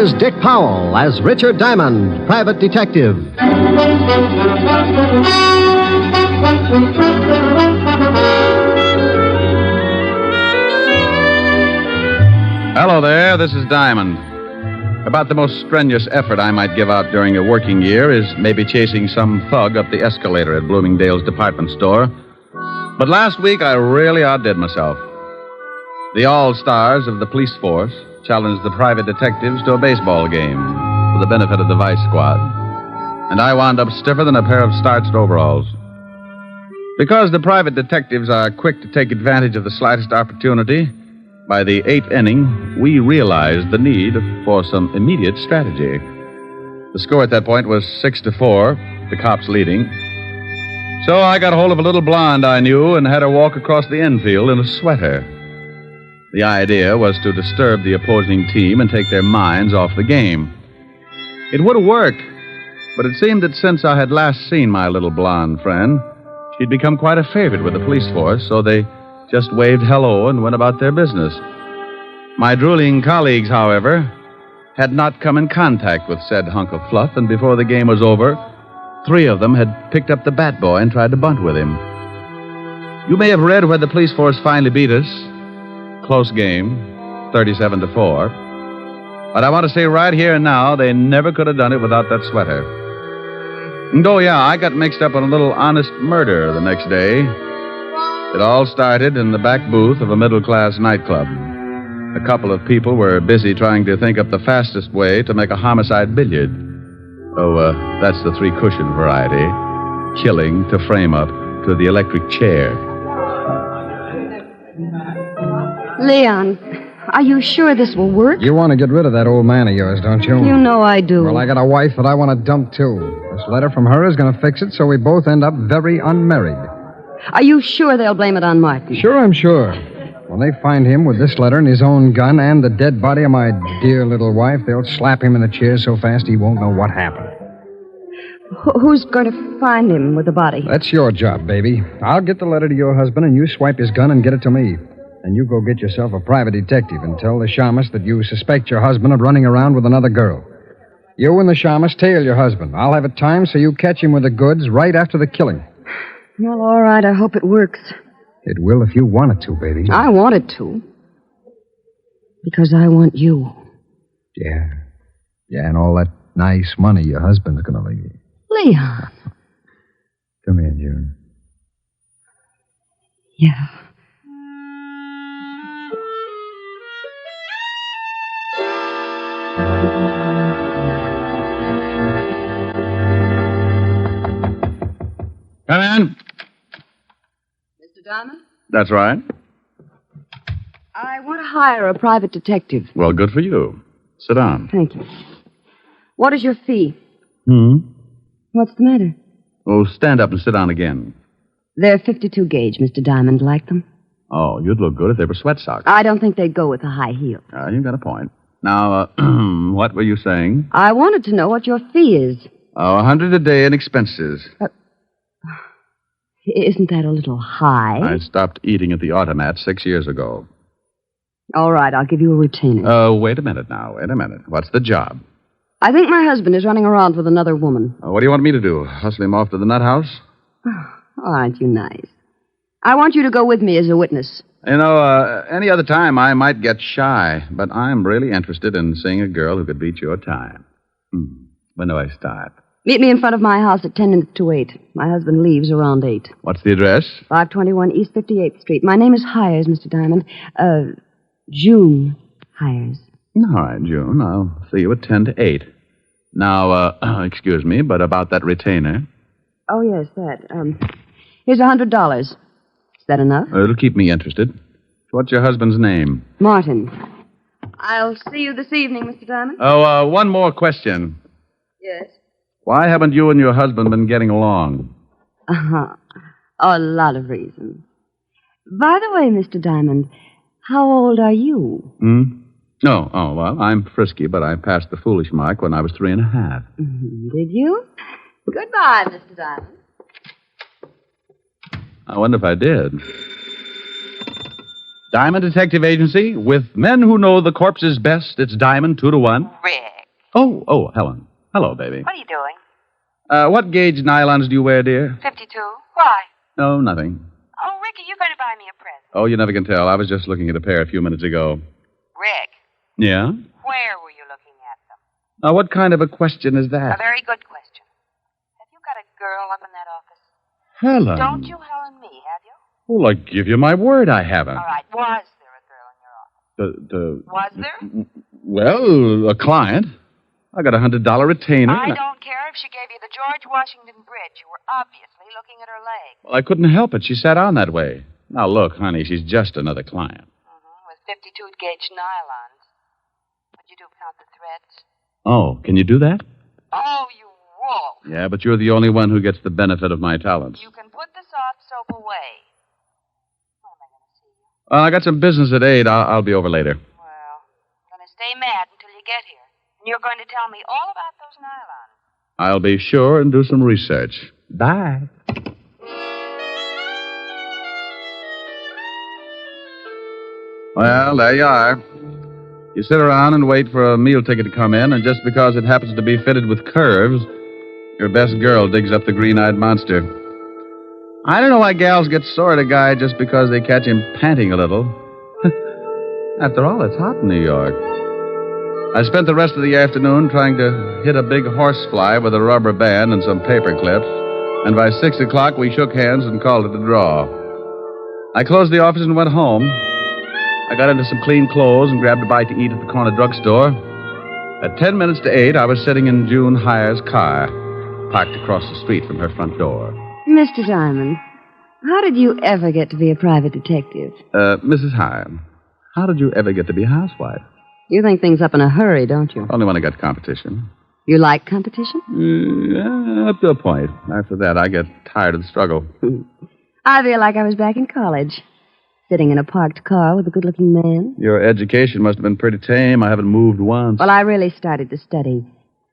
Here's Dick Powell as Richard Diamond, private detective. Hello there, this is Diamond. About the most strenuous effort I might give out during a working year is maybe chasing some thug up the escalator at Bloomingdale's department store. But last week I really outdid myself. The all-stars of the police force challenged the private detectives to a baseball game for the benefit of the vice squad. And I wound up stiffer than a pair of starched overalls. Because the private detectives are quick to take advantage of the slightest opportunity, by the 8th inning, we realized the need for some immediate strategy. The score at that point was 6-4, the cops leading. So I got hold of a little blonde I knew and had her walk across the infield in a sweater. The idea was to disturb the opposing team and take their minds off the game. It would have worked, but it seemed that since I had last seen my little blonde friend, she'd become quite a favorite with the police force, so they just waved hello and went about their business. My drooling colleagues, however, had not come in contact with said hunk of fluff, and before the game was over, 3 of them had picked up the bat boy and tried to bunt with him. You may have read where the police force finally beat us. Close game, 37-4. But I want to say right here and now, they never could have done it without that sweater. And oh, yeah, I got mixed up in a little honest murder the next day. It all started in the back booth of a middle-class nightclub. A couple of people were busy trying to think up the fastest way to make a homicide billiard. Oh, that's the 3-cushion variety. Chilling to frame up to the electric chair. Leon, are you sure this will work? You want to get rid of that old man of yours, don't you? You know I do. Well, I got a wife that I want to dump, too. This letter from her is going to fix it so we both end up very unmarried. Are you sure they'll blame it on Martin? Sure, I'm sure. When they find him with this letter and his own gun and the dead body of my dear little wife, they'll slap him in the chair so fast he won't know what happened. Who's going to find him with the body? That's your job, baby. I'll get the letter to your husband and you swipe his gun and get it to me. And you go get yourself a private detective and tell the shamus that you suspect your husband of running around with another girl. You and the shamus tail your husband. I'll have it timed so you catch him with the goods right after the killing. Well, all right, I hope it works. It will if you want it to, baby. I want it to. Because I want you. Yeah. Yeah, and all that nice money your husband's going to leave you. Leon. Come here, June. Yeah. Come in. Mr. Diamond? That's right. I want to hire a private detective. Well, good for you. Sit down. Thank you. What is your fee? What's the matter? Oh, stand up and sit down again. They're 52 gauge, Mr. Diamond. Like them? Oh, you'd look good if they were sweat socks. I don't think they'd go with a high heel. You've got a point. Now, what were you saying? I wanted to know what your fee is. Oh, $100 a day in expenses. Isn't that a little high? I stopped eating at the automat 6 years ago. All right, I'll give you a retainer. Wait a minute now. Wait a minute. What's the job? I think my husband is running around with another woman. What do you want me to do? Hustle him off to the nut house? Oh, aren't you nice? I want you to go with me as a witness. You know, any other time I might get shy, but I'm really interested in seeing a girl who could beat your time. When do I start? Meet me in front of my house at 10 minutes to 8. My husband leaves around 8. What's the address? 521 East 58th Street. My name is Hires, Mr. Diamond. June Hires. All right, June. I'll see you at 10 to 8. Now, excuse me, but about that retainer. Oh, yes, that. Here's $100. Is that enough? It'll keep me interested. What's your husband's name? Martin. I'll see you this evening, Mr. Diamond. Oh, one more question. Yes? Why haven't you and your husband been getting along? A lot of reasons. By the way, Mr. Diamond, how old are you? Oh, well, I'm frisky, but I passed the foolish mark when I was 3.5. Did you? Goodbye, Mr. Diamond. I wonder if I did. Diamond Detective Agency, with men who know the corpses best, it's Diamond 2-to-1. Rick. Oh, Helen. Hello, baby. What are you doing? What gauge nylons do you wear, dear? 52. Why? No, nothing. Oh, Ricky, you're going to buy me a present. Oh, you never can tell. I was just looking at a pair a few minutes ago. Rick, Yeah? where were you looking at them? Now, what kind of a question is A that? very good question. Have you got a girl up in that office? Helen. Don't you Helen me, have you? Well, I give you my word I haven't. All right. Was there a girl in your office? Was there? Well, a client. I got $100 retainer. I don't care if she gave you the George Washington Bridge. You were obviously looking at her leg. Well, I couldn't help it. She sat on that way. Now, look, honey, she's just another client. With 52 gauge nylons. What'd you do, count the threads? Oh, can you do that? Oh, you wolf. Yeah, but you're the only one who gets the benefit of my talents. You can put the soft soap away. When am I going to see you? Well, I got some business at 8. I'll be over later. Well, I'm going to stay mad until you get here. And you're going to tell me all about those nylons. I'll be sure and do some research. Bye. Well, there you are. You sit around and wait for a meal ticket to come in, and just because it happens to be fitted with curves, your best girl digs up the green-eyed monster. I don't know why gals get sore at a guy just because they catch him panting a little. After all, it's hot in New York. I spent the rest of the afternoon trying to hit a big horsefly with a rubber band and some paper clips, and by 6 o'clock we shook hands and called it a draw. I closed the office and went home. I got into some clean clothes and grabbed a bite to eat at the corner drugstore. At 10 minutes to 8, I was sitting in June Heyer's car, parked across the street from her front door. Mr. Diamond, how did you ever get to be a private detective? Mrs. Heyer, how did you ever get to be a housewife? You think things up in a hurry, don't you? Only when I got competition. You like competition? Yeah, up to a point. After that, I get tired of the struggle. I feel like I was back in college, sitting in a parked car with a good-looking man. Your education must have been pretty tame. I haven't moved once. Well, I really started to study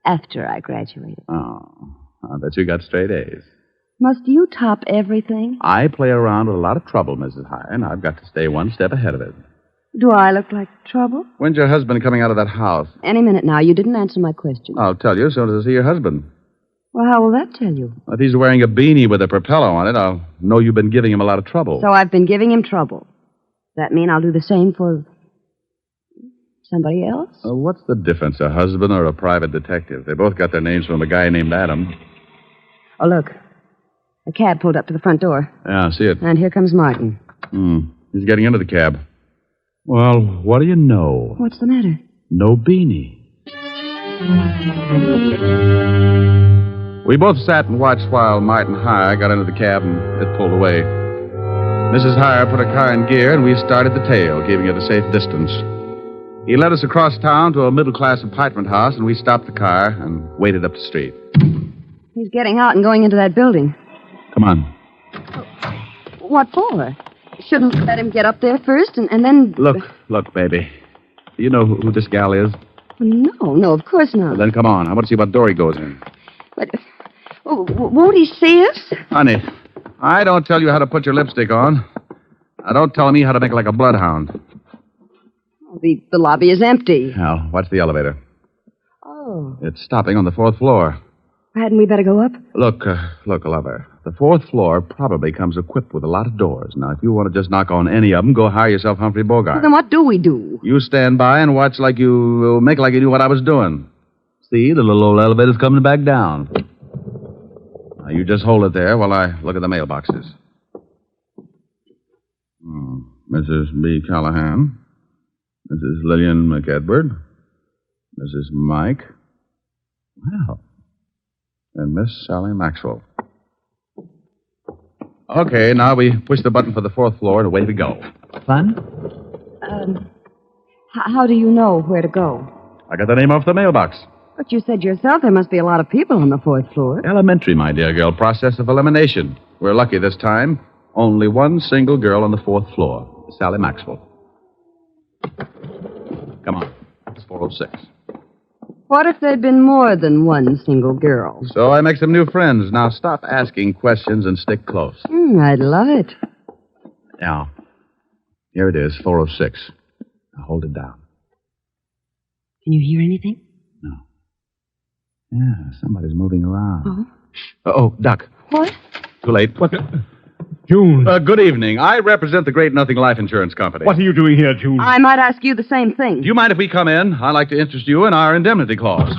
after I graduated. Oh, I bet you got straight A's. Must you top everything? I play around with a lot of trouble, Mrs. Heyer, and I've got to stay one step ahead of it. Do I look like trouble? When's your husband coming out of that house? Any minute now. You didn't answer my question. I'll tell you as soon as I see your husband. Well, how will that tell you? If he's wearing a beanie with a propeller on it, I'll know you've been giving him a lot of trouble. So I've been giving him trouble. Does that mean I'll do the same for somebody else? What's the difference, a husband or a private detective? They both got their names from a guy named Adam. Oh, look. A cab pulled up to the front door. Yeah, I see it. And here comes Martin. He's getting into the cab. Well, what do you know? What's the matter? No beanie. We both sat and watched while Martin Heyer got into the cab and it pulled away. Mrs. Heyer put her car in gear and we started the tail, keeping it a safe distance. He led us across town to a middle-class apartment house and we stopped the car and waited up the street. He's getting out and going into that building. Come on. What for? Shouldn't let him get up there first and then... Look, baby. Do you know who this gal is? No, of course not. Well, then come on. I want to see what door he goes in. But won't he see us? Honey, I don't tell you how to put your lipstick on. Now, don't tell me how to make like a bloodhound. The lobby is empty. Now, watch the elevator. Oh. It's stopping on the 4th floor. Hadn't we better go up? Look, lover. The 4th floor probably comes equipped with a lot of doors. Now, if you want to just knock on any of them, go hire yourself Humphrey Bogart. Well, then what do we do? You stand by and watch like you make like you knew what I was doing. See, the little old elevator's coming back down. Now, you just hold it there while I look at the mailboxes. Mrs. B. Callahan. Mrs. Lillian McEdward. Mrs. Mike. Well. And Miss Sally Maxwell. Okay, now we push the button for the 4th floor and away we go. Fun? How do you know where to go? I got the name off the mailbox. But you said yourself there must be a lot of people on the 4th floor. Elementary, my dear girl. Process of elimination. We're lucky this time. Only one single girl on the 4th floor. Sally Maxwell. Come on. It's 406. What if there'd been more than one single girl? So I make some new friends. Now stop asking questions and stick close. I'd love it. Now, here it is, 406. Now hold it down. Can you hear anything? No. Yeah, somebody's moving around. Oh, Duck. What? Too late. What? June. Good evening. I represent the Great Nothing Life Insurance Company. What are you doing here, June? I might ask you the same thing. Do you mind if we come in? I'd like to interest you in our indemnity clause.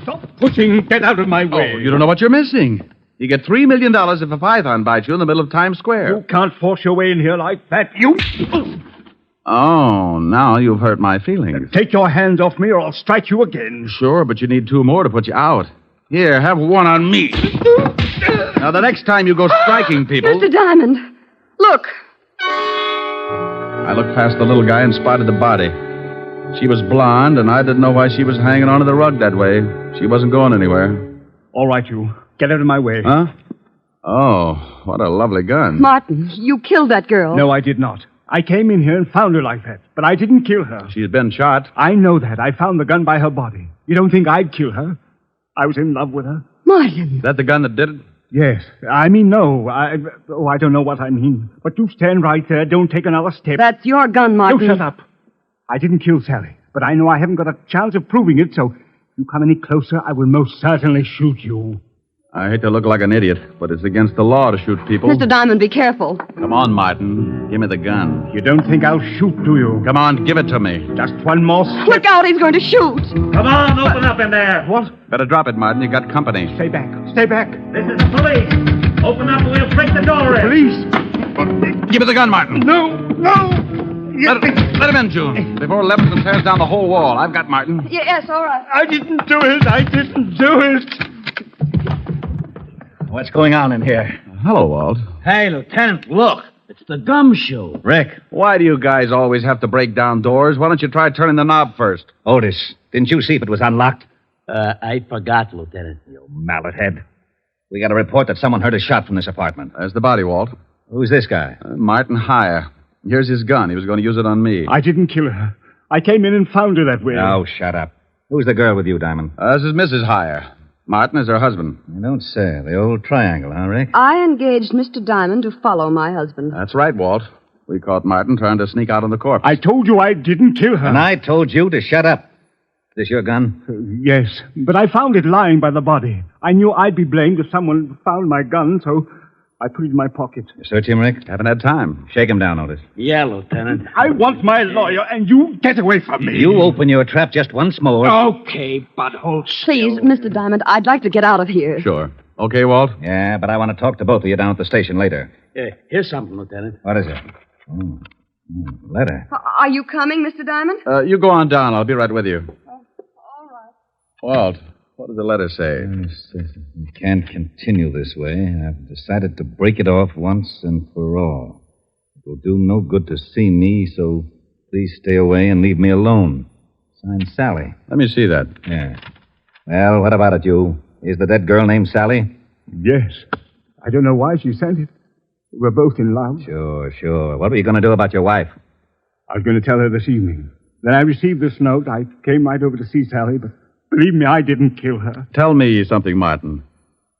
Stop pushing. Get out of my way. Oh, you don't know what you're missing. You get $3 million if a python bites you in the middle of Times Square. You can't force your way in here like that. You... Oh, now you've hurt my feelings. Take your hands off me or I'll strike you again. Sure, but you need 2 more to put you out. Here, have one on me. Now, the next time you go striking people... Mr. Diamond, look. I looked past the little guy and spotted the body. She was blonde, and I didn't know why she was hanging onto the rug that way. She wasn't going anywhere. All right, you. Get out of my way. Huh? Oh, what a lovely gun. Martin, you killed that girl. No, I did not. I came in here and found her like that, but I didn't kill her. She's been shot. I know that. I found the gun by her body. You don't think I'd kill her? I was in love with her. Martin. Is that the gun that did it? Yes. I mean, no. I don't know what I mean. But you stand right there. Don't take another step. That's your gun, Martin. You shut up. I didn't kill Sally, but I know I haven't got a chance of proving it, so if you come any closer, I will most certainly shoot you. I hate to look like an idiot, but it's against the law to shoot people. Mr. Diamond, be careful. Come on, Martin. Give me the gun. You don't think I'll shoot, do you? Come on, give it to me. Just one more step. Look out, he's going to shoot. Come on, open up in there. What? Better drop it, Martin. You got company. Stay back. Stay back. This is the police. Open up or we'll break the door in. Police. Give me the gun, Martin. No. Let him in, June. Before Levinson tears down the whole wall. I've got Martin. Yes, all right. I didn't do it. I didn't do it. What's going on in here? Hello, Walt. Hey, Lieutenant, look. It's the gumshoe. Rick, why do you guys always have to break down doors? Why don't you try turning the knob first? Otis, didn't you see if it was unlocked? I forgot, Lieutenant. You mallet head. We got a report that someone heard a shot from this apartment. There's the body, Walt. Who's this guy? Martin Heyer. Here's his gun. He was going to use it on me. I didn't kill her. I came in and found her that way. Oh, shut up. Who's the girl with you, Diamond? This is Mrs. Heyer. Martin is her husband. You don't say. The old triangle, huh, Rick? I engaged Mr. Diamond to follow my husband. That's right, Walt. We caught Martin trying to sneak out on the corpse. I told you I didn't kill her. And I told you to shut up. Is this your gun? Yes, but I found it lying by the body. I knew I'd be blamed if someone found my gun, so I put it in my pocket. You search him, Rick? Haven't had time. Shake him down, Otis. Yeah, Lieutenant. I want my lawyer, and you get away from me. You open your trap just once more. Okay, but hold still. Please, Mr. Diamond, I'd like to get out of here. Sure. Okay, Walt? Yeah, but I want to talk to both of you down at the station later. Here's something, Lieutenant. What is it? Letter. Are you coming, Mr. Diamond? You go on down. I'll be right with you. All right. Walt, what does the letter say? We can't continue this way. I've decided to break it off once and for all. It will do no good to see me, so please stay away and leave me alone. Signed, Sally. Let me see that. Yeah. Well, what about it, you? Is the dead girl named Sally? Yes. I don't know why she sent it. We're both in love. Sure. What were you going to do about your wife? I was going to tell her this evening. Then I received this note. I came right over to see Sally, but believe me, I didn't kill her. Tell me something, Martin.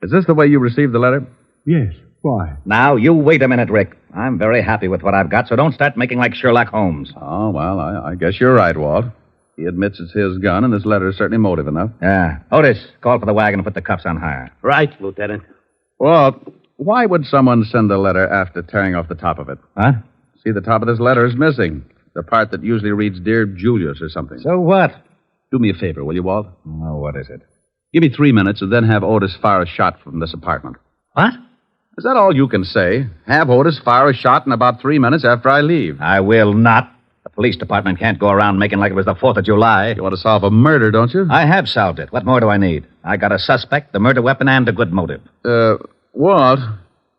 Is this the way you received the letter? Yes. Why? Now, you wait a minute, Rick. I'm very happy with what I've got, so don't start making like Sherlock Holmes. Oh, well, I guess you're right, Walt. He admits it's his gun, and this letter is certainly motive enough. Yeah. Otis, call for the wagon and put the cuffs on Heyer. Right, Lieutenant. Walt, why would someone send a letter after tearing off the top of it? Huh? See, the top of this letter is missing. The part that usually reads, Dear Julius or something. So what? Do me a favor, will you, Walt? Oh, what is it? Give me 3 minutes and then have Otis fire a shot from this apartment. What? Is that all you can say? Have Otis fire a shot in about 3 minutes after I leave. I will not. The police department can't go around making like it was the 4th of July. You want to solve a murder, don't you? I have solved it. What more do I need? I got a suspect, the murder weapon, and a good motive. Walt,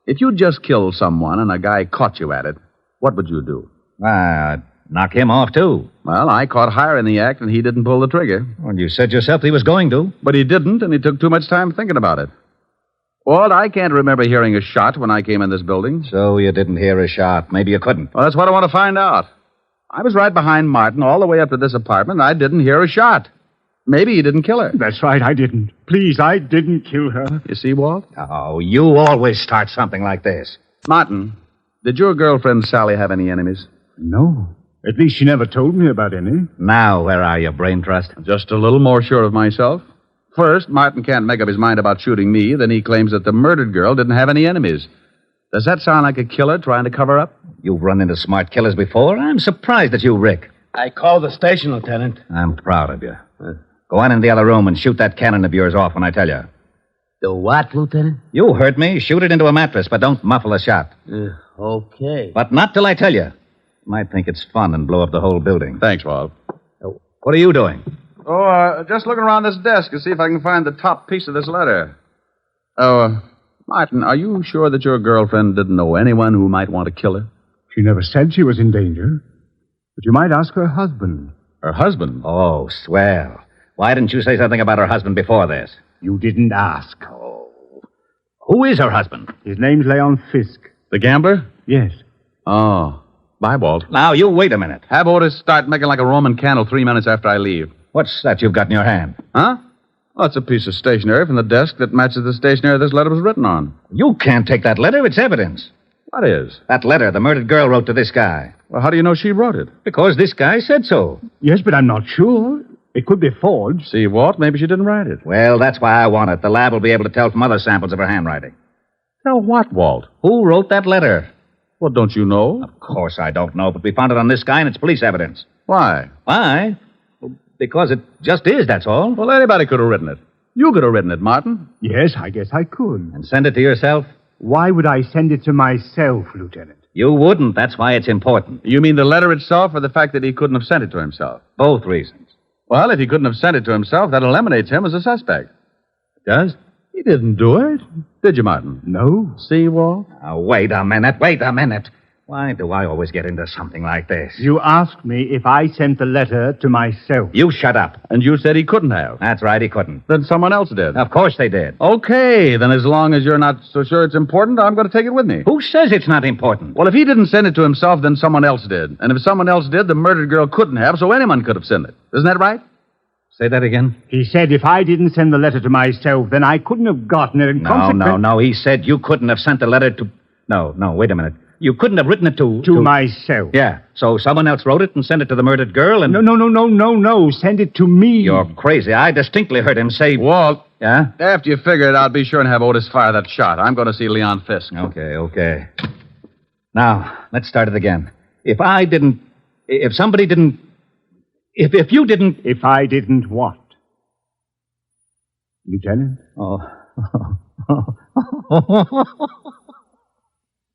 if you just killed someone and a guy caught you at it, what would you do? Knock him off, too. Well, I caught Heyer in the act, and he didn't pull the trigger. Well, you said yourself he was going to. But he didn't, and he took too much time thinking about it. Walt, I can't remember hearing a shot when I came in this building. So you didn't hear a shot. Maybe you couldn't. Well, that's what I want to find out. I was right behind Martin all the way up to this apartment, and I didn't hear a shot. Maybe he didn't kill her. That's right, I didn't. Please, I didn't kill her. You see, Walt? Oh, you always start something like this. Martin, did your girlfriend Sally have any enemies? No. At least she never told me about any. Now, where are you, brain trust? Just a little more sure of myself. First, Martin can't make up his mind about shooting me. Then he claims that the murdered girl didn't have any enemies. Does that sound like a killer trying to cover up? You've run into smart killers before. I'm surprised at you, Rick. I called the station, Lieutenant. I'm proud of you. Go on in the other room and shoot that cannon of yours off when I tell you. The what, Lieutenant? You heard me. Shoot it into a mattress, but don't muffle the shot. Okay. But not till I tell you. You might think it's fun and blow up the whole building. Thanks, Walt. What are you doing? Oh, just looking around this desk to see if I can find the top piece of this letter. Oh, Martin, are you sure that your girlfriend didn't know anyone who might want to kill her? She never said she was in danger. But you might ask her husband. Her husband? Oh, swell. Why didn't you say something about her husband before this? You didn't ask. Oh. Who is her husband? His name's Leon Fisk. The gambler? Yes. Oh. Bye, Walt. Now, you wait a minute. Have Otis start making like a Roman candle 3 minutes after I leave. What's that you've got in your hand? Huh? Well, it's a piece of stationery from the desk that matches the stationery this letter was written on. You can't take that letter. It's evidence. What is? That letter the murdered girl wrote to this guy. Well, how do you know she wrote it? Because this guy said so. Yes, but I'm not sure. It could be forged. See, Walt, maybe she didn't write it. Well, that's why I want it. The lab will be able to tell from other samples of her handwriting. Tell what, Walt? Who wrote that letter? Well, don't you know? Of course I don't know, but we found it on this guy and it's police evidence. Why? Why? Well, because it just is, that's all. Well, anybody could have written it. You could have written it, Martin. Yes, I guess I could. And send it to yourself? Why would I send it to myself, Lieutenant? You wouldn't. That's why it's important. You mean the letter itself or the fact that he couldn't have sent it to himself? Both reasons. Well, if he couldn't have sent it to himself, that eliminates him as a suspect. It does? He didn't do it. Did you, Martin? No. See, Walt? Now, wait a minute. Why do I always get into something like this? You asked me if I sent the letter to myself. You shut up. And you said he couldn't have. That's right, he couldn't. Then someone else did. Of course they did. Okay, then as long as you're not so sure it's important, I'm going to take it with me. Who says it's not important? Well, if he didn't send it to himself, then someone else did. And if someone else did, the murdered girl couldn't have, so anyone could have sent it. Isn't that right? Say that again? He said if I didn't send the letter to myself, then I couldn't have gotten it. And No. He said you couldn't have sent the letter to... No, wait a minute. You couldn't have written it to... To myself. Yeah, so someone else wrote it and sent it to the murdered girl and... No. Send it to me. You're crazy. I distinctly heard him say... Walt. Yeah? After you figure it out, be sure and have Otis fire that shot. I'm going to see Leon Fisk. Okay. Now, let's start it again. If I didn't... If somebody didn't... If you didn't... If I didn't what? Lieutenant? Oh.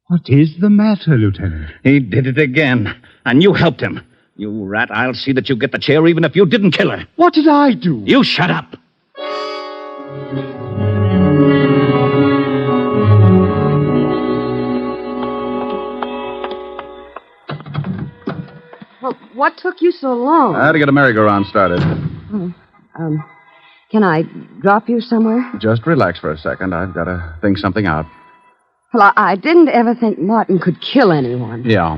What is the matter, Lieutenant? He did it again. And you helped him. You rat, I'll see that you get the chair even if you didn't kill her. What did I do? You shut up. Well, what took you so long? I had to get a merry-go-round started. Can I drop you somewhere? Just relax for a second. I've got to think something out. Well, I didn't ever think Martin could kill anyone. Yeah.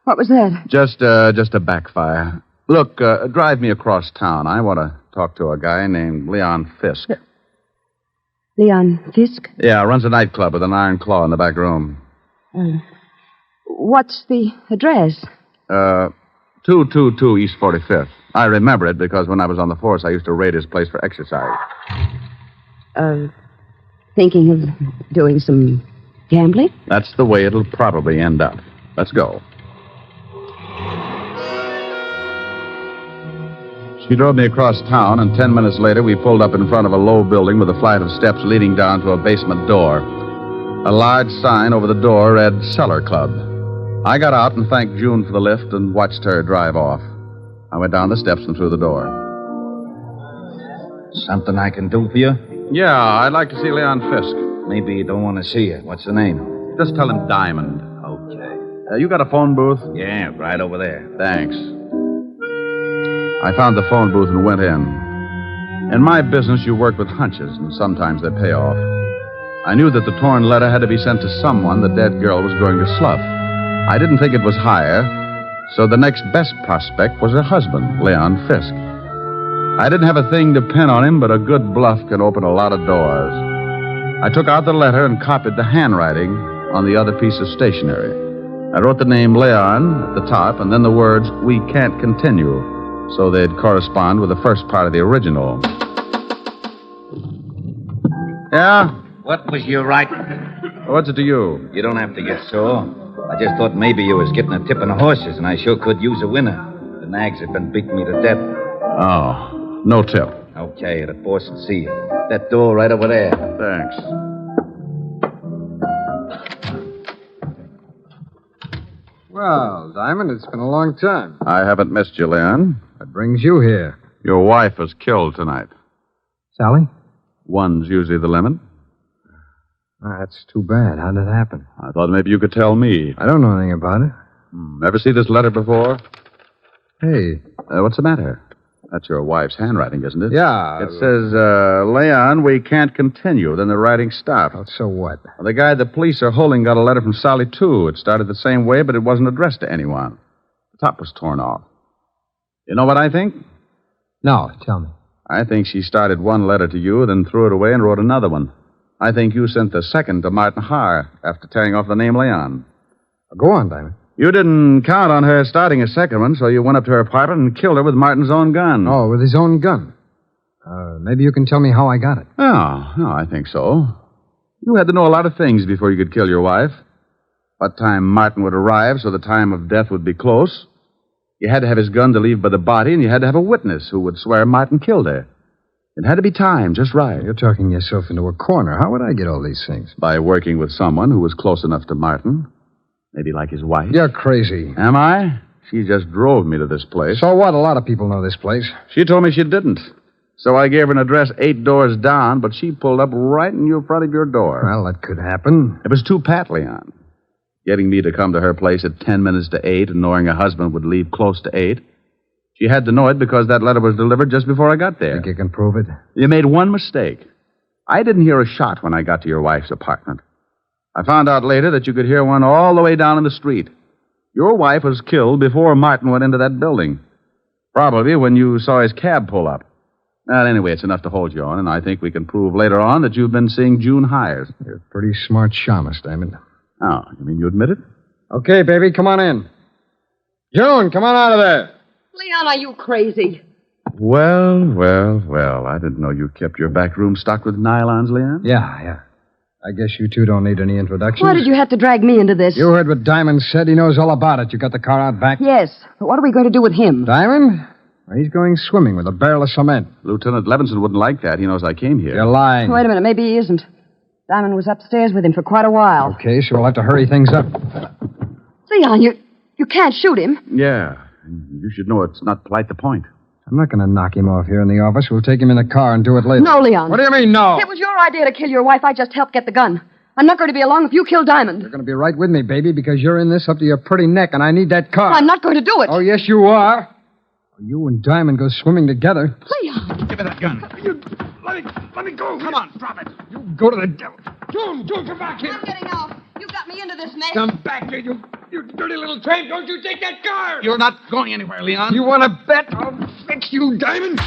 What was that? Just a backfire. Look, drive me across town. I want to talk to a guy named Leon Fisk. Leon Fisk? Yeah, runs a nightclub with an iron claw in the back room. What's the address? 222 East 45th. I remember it because when I was on the force, I used to raid his place for exercise. Thinking of doing some gambling? That's the way it'll probably end up. Let's go. She drove me across town, and 10 minutes later, we pulled up in front of a low building with a flight of steps leading down to a basement door. A large sign over the door read Cellar Club. I got out and thanked June for the lift and watched her drive off. I went down the steps and through the door. Something I can do for you? Yeah, I'd like to see Leon Fisk. Maybe you don't want to see it. What's the name? Just tell him Diamond. Okay. You got a phone booth? Yeah, right over there. Thanks. I found the phone booth and went in. In my business, you work with hunches, and sometimes they pay off. I knew that the torn letter had to be sent to someone the dead girl was going to slough. I didn't think it was higher, so the next best prospect was her husband, Leon Fisk. I didn't have a thing to pin on him, but a good bluff can open a lot of doors. I took out the letter and copied the handwriting on the other piece of stationery. I wrote the name Leon at the top and then the words, "We can't continue," so they'd correspond with the first part of the original. Yeah? What was your right? What's it to you? You don't have to get sore. I just thought maybe you was getting a tip on the horses, and I sure could use a winner. The nags have been beating me to death. Oh, no tip. Okay, the boss will see you. That door right over there. Thanks. Well, Diamond, it's been a long time. I haven't missed you, Leon. What brings you here? Your wife was killed tonight. Sally? One's usually the limit. Oh, that's too bad. How did it happen? I thought maybe you could tell me. I don't know anything about it. Ever see this letter before? Hey. What's the matter? That's your wife's handwriting, isn't it? Yeah. It says, Leon, we can't continue. Then the writing stopped. Oh, so what? Well, the guy the police are holding got a letter from Sally, too. It started the same way, but it wasn't addressed to anyone. The top was torn off. You know what I think? No, tell me. I think she started one letter to you, then threw it away and wrote another one. I think you sent the second to Martin Haar after tearing off the name Leon. Go on, Diamond. You didn't count on her starting a second one, so you went up to her apartment and killed her with Martin's own gun. Oh, with his own gun. Maybe you can tell me how I got it. Oh, no, I think so. You had to know a lot of things before you could kill your wife. What time Martin would arrive so the time of death would be close. You had to have his gun to leave by the body, and you had to have a witness who would swear Martin killed her. It had to be timed just right. You're talking yourself into a corner. How would I get all these things? By working with someone who was close enough to Martin. Maybe like his wife. You're crazy. Am I? She just drove me to this place. So what? A lot of people know this place. She told me she didn't. So I gave her an address 8 doors down, but she pulled up right in front of your door. Well, that could happen. It was too pat, Leon. Getting me to come to her place at 10 minutes to 8 and knowing her husband would leave close to 8. She had to know it because that letter was delivered just before I got there. Think you can prove it? You made one mistake. I didn't hear a shot when I got to your wife's apartment. I found out later that you could hear one all the way down in the street. Your wife was killed before Martin went into that building. Probably when you saw his cab pull up. Well, anyway, it's enough to hold you on, and I think we can prove later on that you've been seeing June Hires. You're a pretty smart shamus, Diamond. Oh, you mean you admit it? Okay, baby, come on in. June, come on out of there. Leon, are you crazy? Well, I didn't know you kept your back room stocked with nylons, Leon. Yeah. I guess you two don't need any introductions. Why did you have to drag me into this? You heard what Diamond said. He knows all about it. You got the car out back? Yes, but what are we going to do with him? Diamond? Well, he's going swimming with a barrel of cement. Lieutenant Levinson wouldn't like that. He knows I came here. You're lying. Wait a minute, maybe he isn't. Diamond was upstairs with him for quite a while. Okay, so we'll have to hurry things up. Leon, you can't shoot him. Yeah. You should know it's not polite to point. I'm not going to knock him off here in the office. We'll take him in the car and do it later. No, Leon. What do you mean, no? It was your idea to kill your wife. I just helped get the gun. I'm not going to be along if you kill Diamond. You're going to be right with me, baby, because you're in this up to your pretty neck, and I need that car. I'm not going to do it. Oh, yes, you are. You and Diamond go swimming together. Leon. Give me that gun. Let me go. Come on, drop it. You go to the devil. June, come back here. I'm getting out. You got me into this mess. Come back here, you dirty little tramp. Don't you take that car. You're not going anywhere, Leon. You want to bet? I'll fix you, Diamond.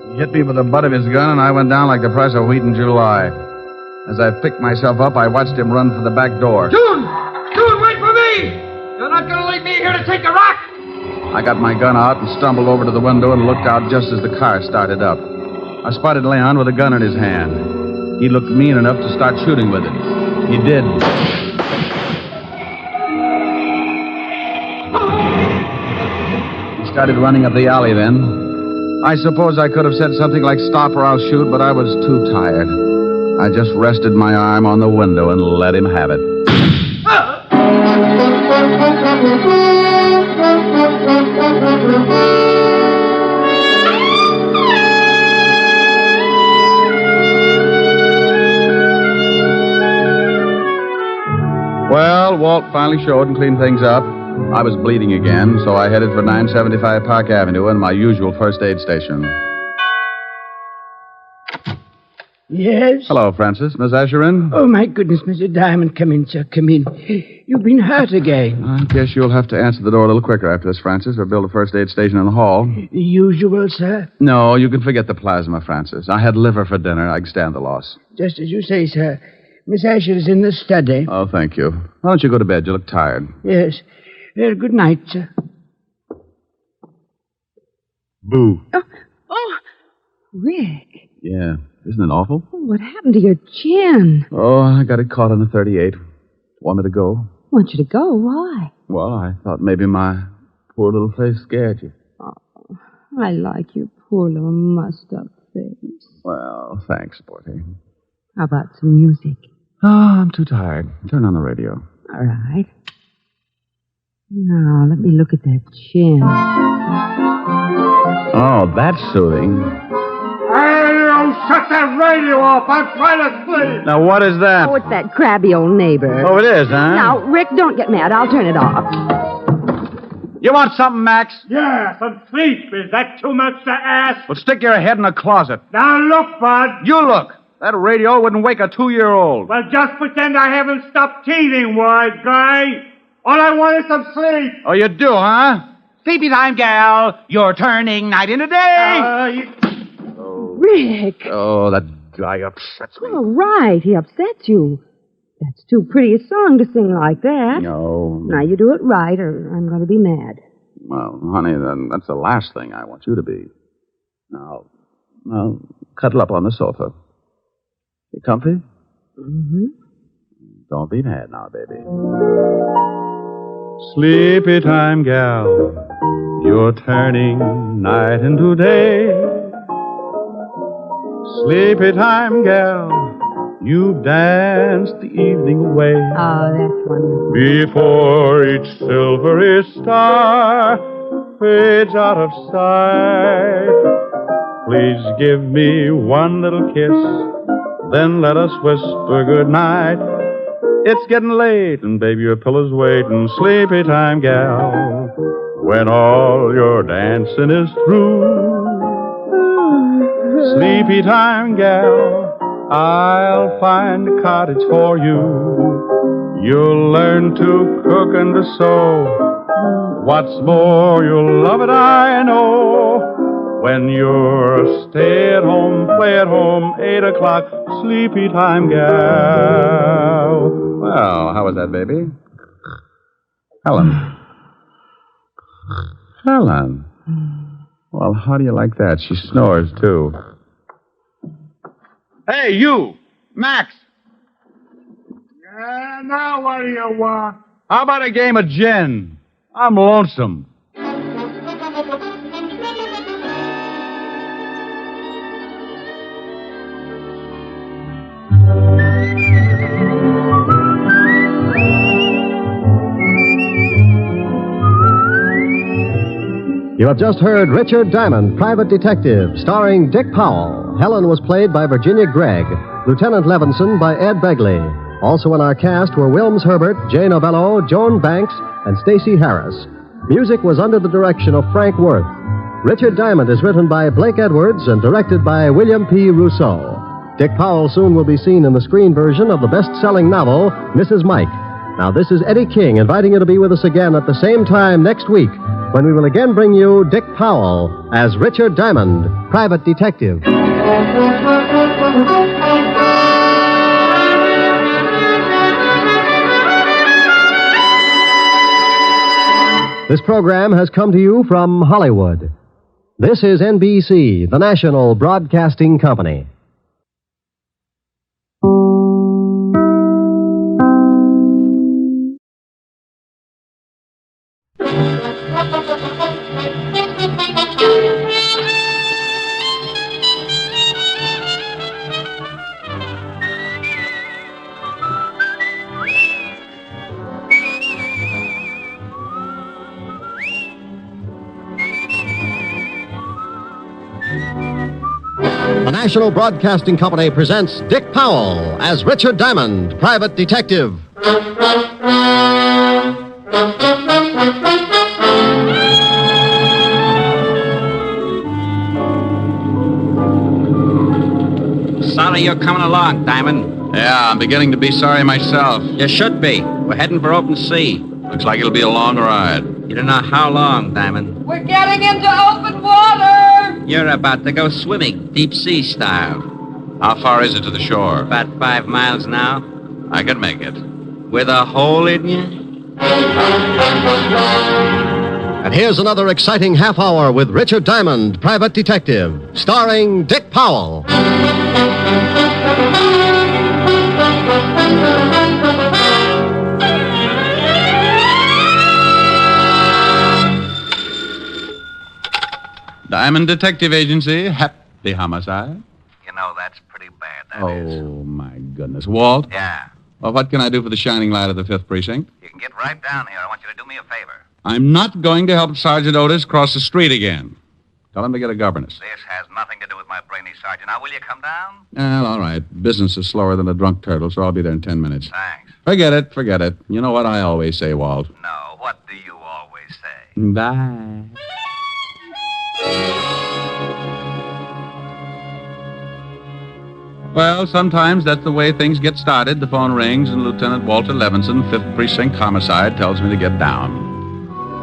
He hit me with the butt of his gun, and I went down like the price of wheat in July. As I picked myself up, I watched him run for the back door. June, wait for me. You're not going to leave me here to take a rock. I got my gun out and stumbled over to the window and looked out just as the car started up. I spotted Leon with a gun in his hand. He looked mean enough to start shooting with it. He did. He started running up the alley then. I suppose I could have said something like, "Stop or I'll shoot," but I was too tired. I just rested my arm on the window and let him have it. Well, Walt finally showed and cleaned things up. I was bleeding again, so I headed for 975 Park Avenue and my usual first aid station. Yes? Hello, Francis. Miss Asherin? Oh, my goodness, Mr. Diamond. Come in, sir. Come in. You've been hurt again. I guess you'll have to answer the door a little quicker after this, Francis, or build a first aid station in the hall. The usual, sir? No, you can forget the plasma, Francis. I had liver for dinner. I can stand the loss. Just as you say, sir. Miss Asher is in the study. Oh, thank you. Why don't you go to bed? You look tired. Yes. Good night, sir. Boo. Oh, Rick. Yeah. Isn't it awful? What happened to your chin? Oh, I got it caught in a 38. Want me to go? Want you to go? Why? Well, I thought maybe my poor little face scared you. Oh, I like your poor little mussed-up face. Well, thanks, Sporty. How about some music? Oh, I'm too tired. Turn on the radio. All right. Now, let me look at that chin. Oh, that's soothing. Hey, you shut that radio off. I'm trying to sleep. Now, what is that? Oh, it's that crabby old neighbor. Oh, it is, huh? Now, Rick, don't get mad. I'll turn it off. You want something, Max? Yeah, some sleep. Is that too much to ask? Well, stick your head in a closet. Now look, Bud. You look. That radio wouldn't wake a 2-year-old. Well, just pretend I haven't stopped teething, wise guy. All I want is some sleep. Oh, you do, huh? Sleepy time, gal. You're turning night into day. Rick. Oh, that guy upsets me. All right, he upsets you. That's too pretty a song to sing like that. No. Now, you do it right, or I'm going to be mad. Well, honey, then that's the last thing I want you to be. Now, cuddle up on the sofa. You comfy? Mm-hmm. Don't be mad now, baby. Sleepy time, gal. You're turning night into day. Sleepy time, gal. You've danced the evening away. Oh, that's wonderful. Before each silvery star fades out of sight, please give me one little kiss, then let us whisper goodnight. It's getting late, and baby, your pillow's waiting. Sleepy time, gal, when all your dancing is through. Sleepy time, gal, I'll find a cottage for you. You'll learn to cook and to sew. What's more, you'll love it, I know. When you're stay-at-home, play-at-home, 8 o'clock, sleepy time, gal. Well, how was that, baby? Helen. Helen. Well, how do you like that? She snores, too. Hey, you! Max! Now what do you want? How about a game of gin? I'm lonesome. You have just heard Richard Diamond, Private Detective, starring Dick Powell. Helen was played by Virginia Gregg, Lieutenant Levinson by Ed Begley. Also in our cast were Wilms Herbert, Jay Novello, Joan Banks, and Stacey Harris. Music was under the direction of Frank Worth. Richard Diamond is written by Blake Edwards and directed by William P. Rousseau. Dick Powell soon will be seen in the screen version of the best-selling novel, Mrs. Mike. Now, this is Eddie King inviting you to be with us again at the same time next week, when we will again bring you Dick Powell as Richard Diamond, Private Detective. This program has come to you from Hollywood. This is NBC, the national broadcasting company. The National Broadcasting Company presents Dick Powell as Richard Diamond, Private Detective. Sorry you're coming along, Diamond. Yeah, I'm beginning to be sorry myself. You should be. We're heading for open sea. Looks like it'll be a long ride. You don't know how long, Diamond. We're getting into open water! You're about to go swimming, deep sea style. How far is it to the shore? About 5 miles now. I could make it. With a hole in you? And here's another exciting half hour with Richard Diamond, Private Detective, starring Dick Powell. Diamond Detective Agency, happy homicide. You know, that's pretty bad, that is. Oh, my goodness. Walt? Yeah. Well, what can I do for the shining light of the 5th Precinct? You can get right down here. I want you to do me a favor. I'm not going to help Sergeant Otis cross the street again. Tell him to get a governess. This has nothing to do with my brainy sergeant. Now, will you come down? Well, all right. Business is slower than a drunk turtle, so I'll be there in 10 minutes. Thanks. Forget it. You know what I always say, Walt. No, what do you always say? Bye. Well, sometimes that's the way things get started. The phone rings, and Lieutenant Walter Levinson, 5th Precinct Homicide, tells me to get down.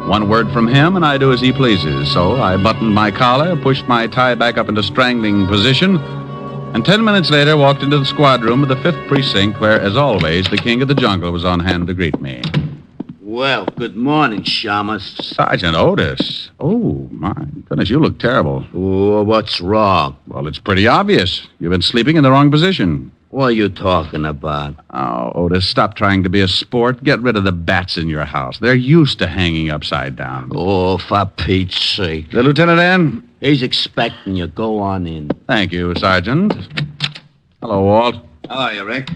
One word from him, and I do as he pleases. So I buttoned my collar, pushed my tie back up into strangling position, and 10 minutes later walked into the squad room of the 5th Precinct, where, as always, the king of the jungle was on hand to greet me. Well, good morning, Shamus. Sergeant Otis. Oh, my goodness, you look terrible. Oh, what's wrong? Well, it's pretty obvious. You've been sleeping in the wrong position. What are you talking about? Oh, Otis, stop trying to be a sport. Get rid of the bats in your house. They're used to hanging upside down. Oh, for Pete's sake. The lieutenant in? He's expecting you. Go on in. Thank you, Sergeant. Hello, Walt. How are you, Rick?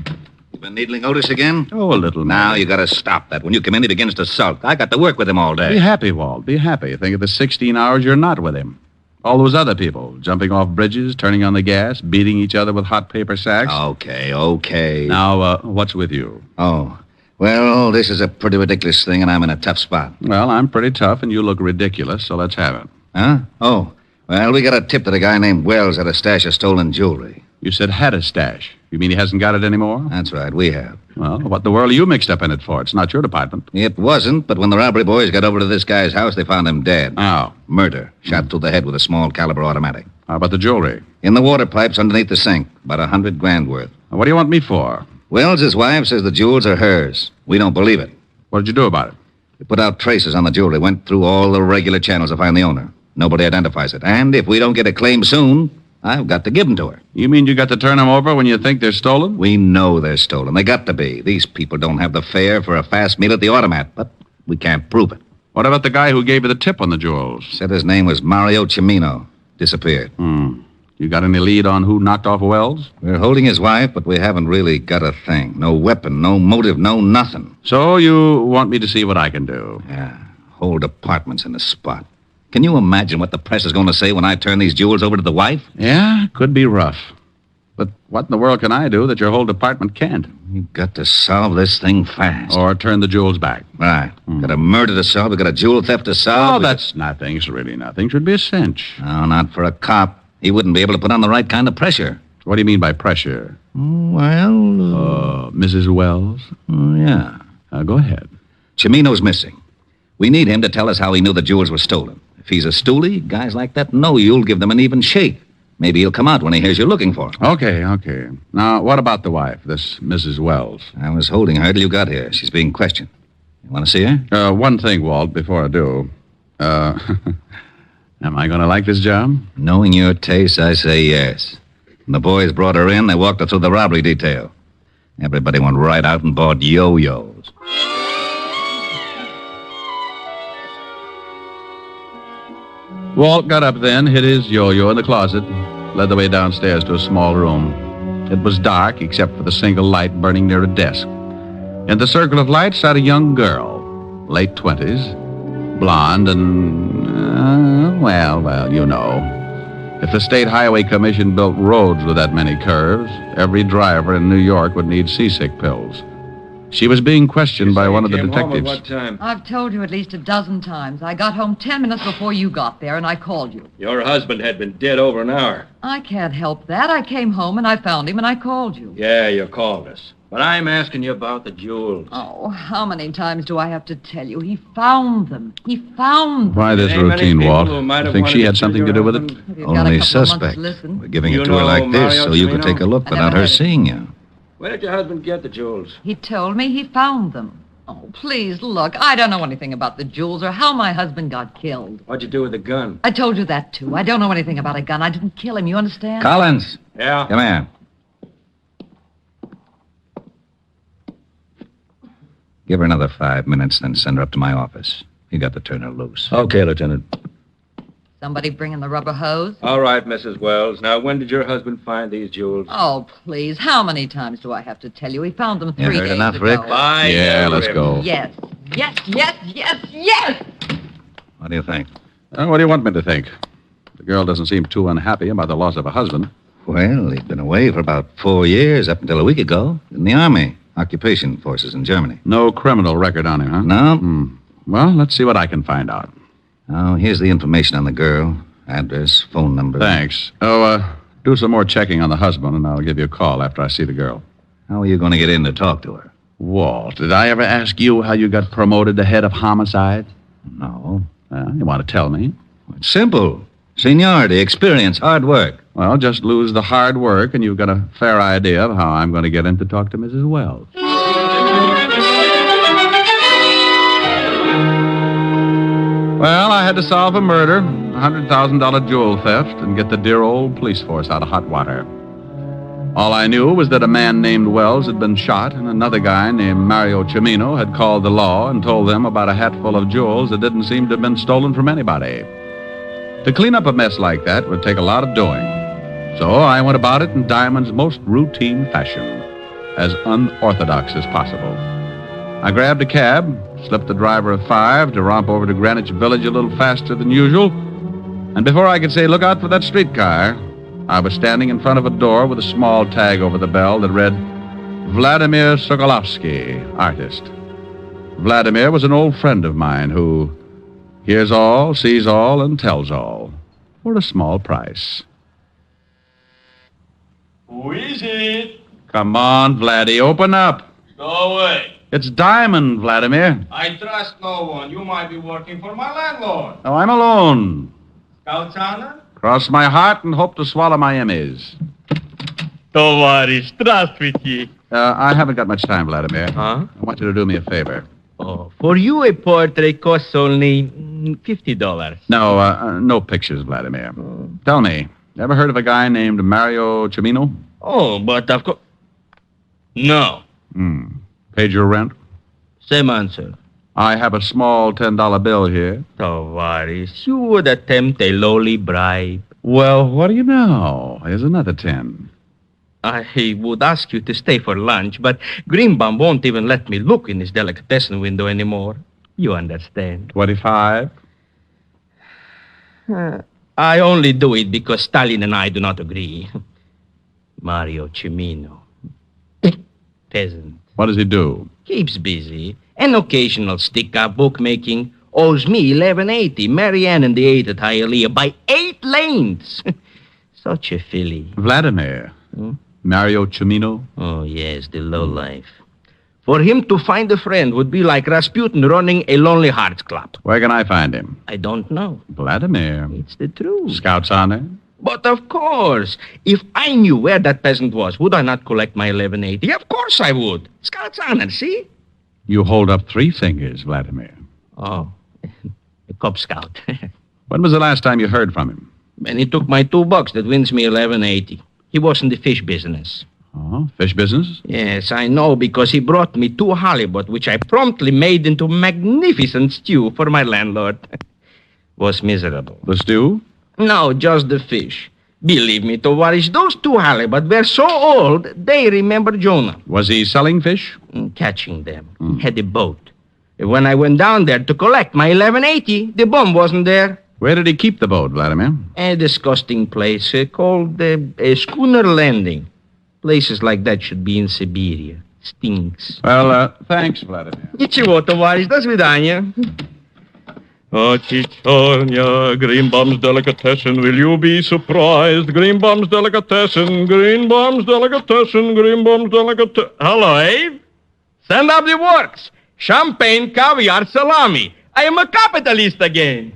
You been needling Otis again? Oh, a little. Now you gotta stop that. When you come in, he begins to sulk. I got to work with him all day. Be happy, Walt. Be happy. Think of the 16 hours you're not with him. All those other people, jumping off bridges, turning on the gas, beating each other with hot paper sacks. Okay. Now, what's with you? Oh, well, this is a pretty ridiculous thing, and I'm in a tough spot. Well, I'm pretty tough, and you look ridiculous, so let's have it. Huh? Oh, well, we got a tip that a guy named Wells had a stash of stolen jewelry. You said had a stash. You mean he hasn't got it anymore? That's right, we have. Well, what in the world are you mixed up in it for? It's not your department. It wasn't, but when the robbery boys got over to this guy's house, they found him dead. Oh. Murder. Shot through the head with a small caliber automatic. How about the jewelry? In the water pipes underneath the sink. About $100,000 worth. What do you want me for? Wells' wife says the jewels are hers. We don't believe it. What did you do about it? We put out traces on the jewelry, went through all the regular channels to find the owner. Nobody identifies it. And if we don't get a claim soon, I've got to give them to her. You mean you got to turn them over when you think they're stolen? We know they're stolen. They got to be. These people don't have the fare for a fast meal at the automat, but we can't prove it. What about the guy who gave you the tip on the jewels? Said his name was Mario Cimino. Disappeared. You got any lead on who knocked off Wells? We're holding his wife, but we haven't really got a thing. No weapon, no motive, no nothing. So you want me to see what I can do? Yeah. Whole department's in the spot. Can you imagine what the press is going to say when I turn these jewels over to the wife? Yeah, could be rough. But what in the world can I do that your whole department can't? You've got to solve this thing fast. Or turn the jewels back. Right. Got a murder to solve. We got a jewel theft to solve. Oh, that's nothing. It's really nothing. Should be a cinch. No, not for a cop. He wouldn't be able to put on the right kind of pressure. What do you mean by pressure? Well... Mrs. Wells? Yeah. Go ahead. Cimino's missing. We need him to tell us how he knew the jewels were stolen. If he's a stoolie, guys like that know you'll give them an even shake. Maybe he'll come out when he hears you're looking for him. Okay. Now, what about the wife, this Mrs. Wells? I was holding her till you got here. She's being questioned. You want to see her? One thing, Walt, before I do. Am I going to like this job? Knowing your taste, I say yes. When the boys brought her in, they walked her through the robbery detail. Everybody went right out and bought yo-yos. Walt got up then, hid his yo-yo in the closet, led the way downstairs to a small room. It was dark, except for the single light burning near a desk. In the circle of light sat a young girl, late 20s, blonde and, well, you know. If the State Highway Commission built roads with that many curves, every driver in New York would need seasick pills. She was being questioned by one of the detectives. What time? I've told you at least a dozen times. I got home 10 minutes before you got there, and I called you. Your husband had been dead over an hour. I can't help that. I came home, and I found him, and I called you. Yeah, you called us. But I'm asking you about the jewels. Oh, how many times do I have to tell you? He found them. He found them. Why this routine, Walt? You think she had something to do with it? Only suspect. We're giving it to her like this so you could take a look without her seeing you. Where did your husband get the jewels? He told me he found them. Oh, please, look. I don't know anything about the jewels or how my husband got killed. What'd you do with the gun? I told you that, too. I don't know anything about a gun. I didn't kill him, you understand? Collins. Yeah? Come here. Give her another 5 minutes, then send her up to my office. You got to turn her loose. Okay, Lieutenant. Somebody bringing the rubber hose? All right, Mrs. Wells. Now, when did your husband find these jewels? Oh, please. How many times do I have to tell you? He found them You 3 heard days enough, ago. Rick? Yeah, let's go. Yes. Yes, yes, yes, yes! What do you think? What do you want me to think? The girl doesn't seem too unhappy about the loss of a husband. Well, he'd been away for about 4 years, up until a week ago, in the Army. Occupation forces in Germany. No criminal record on him, huh? No? Well, let's see what I can find out. Oh, here's the information on the girl. Address, phone number. Thanks. Do some more checking on the husband, and I'll give you a call after I see the girl. How are you going to get in to talk to her? Walt, did I ever ask you how you got promoted to head of homicide? No. You want to tell me? It's simple. Seniority, experience, hard work. Well, just lose the hard work, and you've got a fair idea of how I'm going to get in to talk to Mrs. Wells. Well, I had to solve a murder, a $100,000 jewel theft, and get the dear old police force out of hot water. All I knew was that a man named Wells had been shot, and another guy named Mario Cimino had called the law and told them about a hatful of jewels that didn't seem to have been stolen from anybody. To clean up a mess like that would take a lot of doing. So I went about it in Diamond's most routine fashion, as unorthodox as possible. I grabbed a cab, slipped the driver a 5 to romp over to Greenwich Village a little faster than usual, and before I could say, "Look out for that streetcar," I was standing in front of a door with a small tag over the bell that read, "Vladimir Sokolovsky, artist." Vladimir was an old friend of mine who hears all, sees all, and tells all for a small price. Who is it? Come on, Vladdy, open up. Go away. It's Diamond, Vladimir. I trust no one. You might be working for my landlord. Oh, I'm alone. Kalchana? Cross my heart and hope to swallow my Emmys. Товарищ, здравствуйте. I haven't got much time, Vladimir. Huh? I want you to do me a favor. Oh, for you a portrait costs only $50. No, no pictures, Vladimir. Tell me, ever heard of a guy named Mario Cimino? Oh, but of course... No. Paid your rent? Same answer. I have a small $10 bill here. Tavares, you would attempt a lowly bribe. Well, what do you know? Here's another 10. I would ask you to stay for lunch, but Greenbaum won't even let me look in his delicatessen window anymore. You understand. 25? I only do it because Stalin and I do not agree. Mario Cimino. Peasant. What does he do? Keeps busy. An occasional stick-up bookmaking. Owes me $11.80. Marianne and the 8 at Hialeah by 8 lanes. Such a filly. Vladimir. Mario Cimino? Oh, yes, the lowlife. For him to find a friend would be like Rasputin running a Lonely Hearts Club. Where can I find him? I don't know. Vladimir. It's the truth. Scout's honor? But of course, if I knew where that peasant was, would I not collect my $11.80? Of course I would. Scout's honor, see? You hold up 3 fingers, Vladimir. Oh, a Cub Scout. When was the last time you heard from him? And he took my $2 that wins me $11.80. He was in the fish business. Oh, fish business? Yes, I know, because he brought me 2 halibut, which I promptly made into magnificent stew for my landlord. Was miserable. The stew? No, just the fish. Believe me, Tovarish, those 2 halibut were so old, they remember Jonah. Was he selling fish? Catching them. Had a boat. When I went down there to collect my $11.80, the bum wasn't there. Where did he keep the boat, Vladimir? A disgusting place called a schooner landing. Places like that should be in Siberia. Stinks. Well, thanks, Vladimir. Ничего, товарищ, до свидания. Oh, Chichornia, Greenbaum's delicatessen, will you be surprised? Greenbaum's delicatessen, Greenbaum's delicatessen, Greenbaum's delicatessen. Hello, Abe. Send up the works. Champagne, caviar, salami. I am a capitalist again.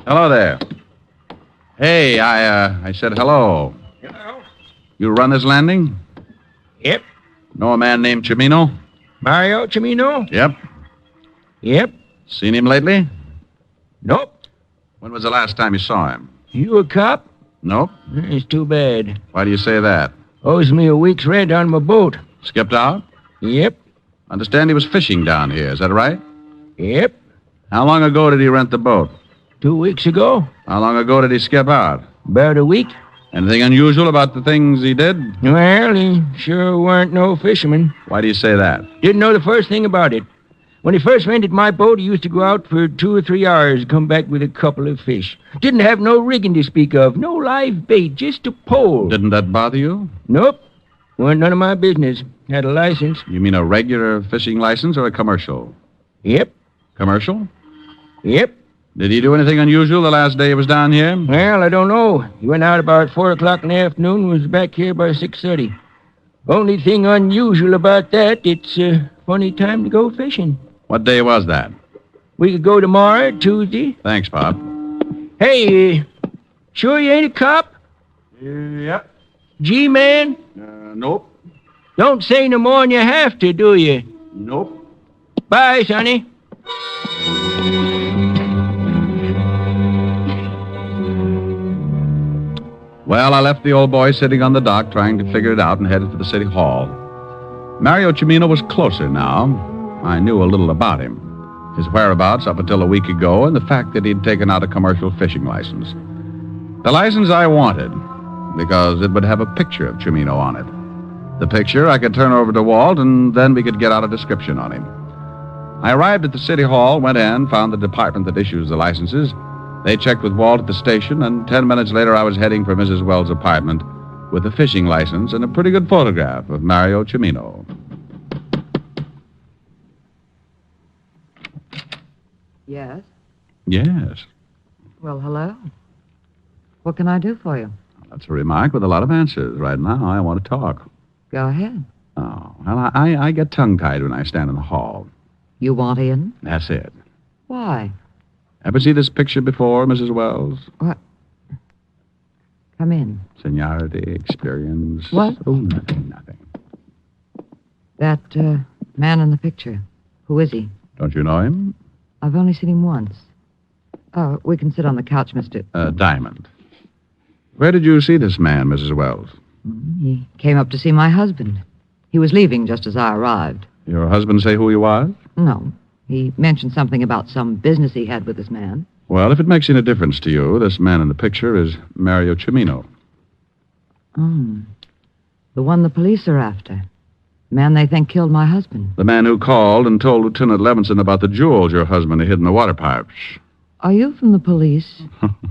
Hello there. Hey, I said hello. Hello? You run this landing? Yep. Know a man named Cimino? Mario Cimino? Yep. Yep. Seen him lately? Nope. When was the last time you saw him? You a cop? Nope. It's too bad. Why do you say that? Owes me a week's rent on my boat. Skipped out? Yep. Understand he was fishing down here, is that right? Yep. How long ago did he rent the boat? 2 weeks ago. How long ago did he skip out? About a week. Anything unusual about the things he did? Well, he sure weren't no fisherman. Why do you say that? Didn't know the first thing about it. When he first rented my boat, he used to go out for 2 or 3 hours, come back with a couple of fish. Didn't have no rigging to speak of, no live bait, just a pole. Didn't that bother you? Nope. Weren't none of my business. Had a license. You mean a regular fishing license or a commercial? Yep. Commercial? Yep. Did he do anything unusual the last day he was down here? Well, I don't know. He went out about 4 o'clock in the afternoon and was back here by 6:30. Only thing unusual about that, it's a funny time to go fishing. What day was that? We could go tomorrow, Tuesday. Thanks, Pop. Hey, sure you ain't a cop? Yep. G-man? Nope. Don't say no more than you have to, do you? Nope. Bye, Sonny. Well, I left the old boy sitting on the dock trying to figure it out and headed for the city hall. Mario Cimino was closer now. I knew a little about him. His whereabouts up until a week ago and the fact that he'd taken out a commercial fishing license. The license I wanted because it would have a picture of Cimino on it. The picture I could turn over to Walt and then we could get out a description on him. I arrived at the city hall, went in, found the department that issues the licenses. They checked with Walt at the station, and 10 minutes later I was heading for Mrs. Wells' apartment with a fishing license and a pretty good photograph of Mario Cimino. Yes? Yes. Well, hello. What can I do for you? That's a remark with a lot of answers. Right now, I want to talk. Go ahead. Oh, well, I get tongue-tied when I stand in the hall. You want in? That's it. Why? Ever see this picture before, Mrs. Wells? What? Come in. Seniority, experience. What? Oh, nothing. That man in the picture. Who is he? Don't you know him? I've only seen him once. Oh, we can sit on the couch, Mr. Diamond. Where did you see this man, Mrs. Wells? He came up to see my husband. He was leaving just as I arrived. Your husband say who he was? No. He mentioned something about some business he had with this man. Well, if it makes any difference to you, this man in the picture is Mario Cimino. The one the police are after. The man they think killed my husband. The man who called and told Lieutenant Levinson about the jewels your husband had hid in the water pipes. Are you from the police?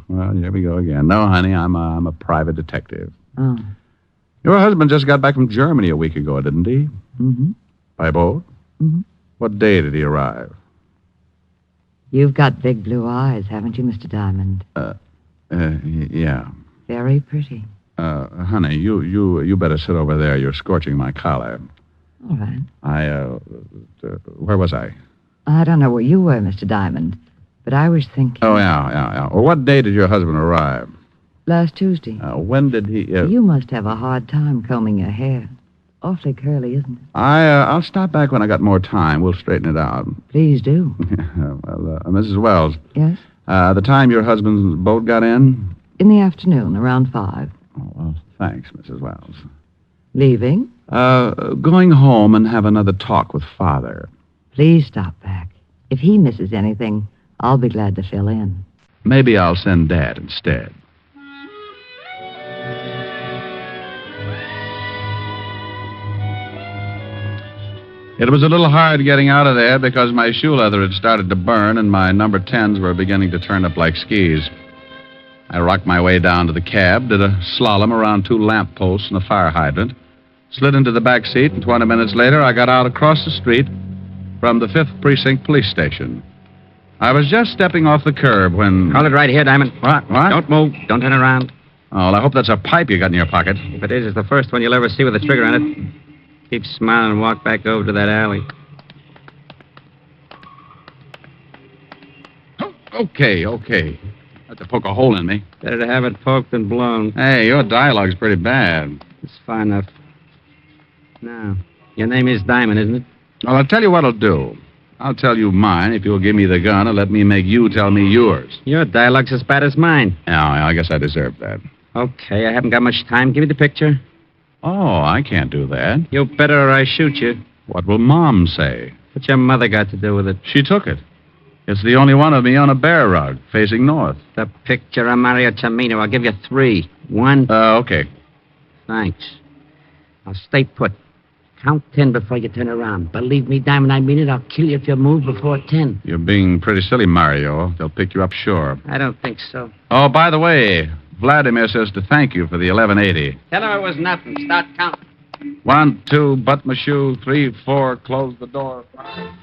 Well, here we go again. No, honey, I'm a private detective. Oh. Your husband just got back from Germany a week ago, didn't he? Mm-hmm. By boat? Mm-hmm. What day did he arrive? You've got big blue eyes, haven't you, Mr. Diamond? Yeah. Very pretty. Honey, you better sit over there. You're scorching my collar. All right. Where was I? I don't know where you were, Mr. Diamond, but I was thinking... Oh, yeah. Well, what day did your husband arrive? Last Tuesday. When did he... You must have a hard time combing your hair. Awfully curly, isn't it? I'll stop back when I got more time. We'll straighten it out. Please do. Well, Mrs. Wells. Yes? The time your husband's boat got in? In the afternoon, around 5. Oh, well, thanks, Mrs. Wells. Leaving? Going home and have another talk with Father. Please stop back. If he misses anything, I'll be glad to fill in. Maybe I'll send Dad instead. It was a little hard getting out of there because my shoe leather had started to burn and my number 10s were beginning to turn up like skis. I rocked my way down to the cab, did a slalom around 2 lamp posts and a fire hydrant, slid into the back seat, and 20 minutes later I got out across the street from the 5th Precinct Police Station. I was just stepping off the curb when... Hold it right here, Diamond. What? Don't move. Don't turn around. Oh, well, I hope that's a pipe you got in your pocket. If it is, it's the first one you'll ever see with a trigger on it. Keep smiling and walk back over to that alley. Okay. Had to poke a hole in me. Better to have it poked than blown. Hey, your dialogue's pretty bad. It's fine enough. Now, your name is Diamond, isn't it? Well, I'll tell you what I'll do. I'll tell you mine if you'll give me the gun and let me make you tell me yours. Your dialogue's as bad as mine. Yeah, I guess I deserve that. Okay, I haven't got much time. Give me the picture. Oh, I can't do that. You better or I shoot you. What will Mom say? What's your mother got to do with it? She took it. It's the only one of me on a bear rug, facing north. The picture of Mario Cimino. I'll give you 3. 1. Okay. Thanks. Now stay put. Count 10 before you turn around. Believe me, Diamond, I mean it. I'll kill you if you move before 10. You're being pretty silly, Mario. They'll pick you up sure. I don't think so. Oh, by the way, Vladimir says to thank you for the 1180. Tell him it was nothing. Start counting. 1, 2, butt my shoe. 3, 4, close the door. 5.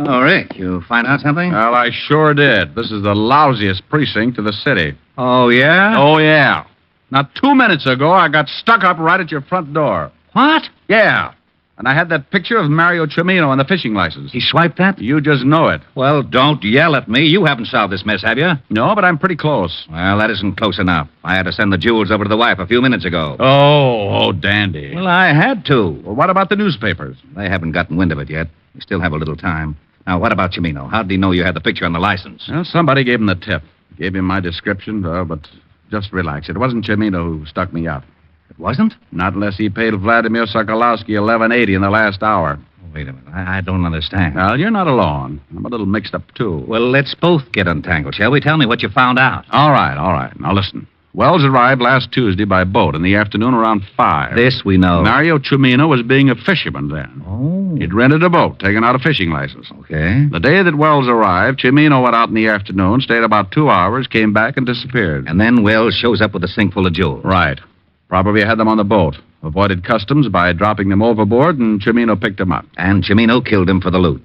Oh, Rick, you find out something? Well, I sure did. This is the lousiest precinct of the city. Oh, yeah? Oh, yeah. Now, 2 minutes ago, I got stuck up right at your front door. What? Yeah. And I had that picture of Mario Cimino on the fishing license. He swiped that? You just know it. Well, don't yell at me. You haven't solved this mess, have you? No, but I'm pretty close. Well, that isn't close enough. I had to send the jewels over to the wife a few minutes ago. Oh, dandy. Well, I had to. Well, what about the newspapers? They haven't gotten wind of it yet. We still have a little time. Now, what about Cimino? How did he know you had the picture on the license? Well, somebody gave him the tip. Gave him my description, but just relax. It wasn't Cimino who stuck me up. It wasn't? Not unless he paid Vladimir Sokolowski 1180 in the last hour. Wait a minute. I don't understand. Well, you're not alone. I'm a little mixed up, too. Well, let's both get untangled, shall we? Tell me what you found out. All right. Now, listen. Wells arrived last Tuesday by boat in the afternoon around 5. This we know. Mario Cimino was being a fisherman then. Oh. He'd rented a boat, taken out a fishing license. Okay. The day that Wells arrived, Cimino went out in the afternoon, stayed about 2 hours, came back, and disappeared. And then Wells shows up with a sink full of jewels. Right. Probably had them on the boat. Avoided customs by dropping them overboard, and Cimino picked them up. And Cimino killed him for the loot.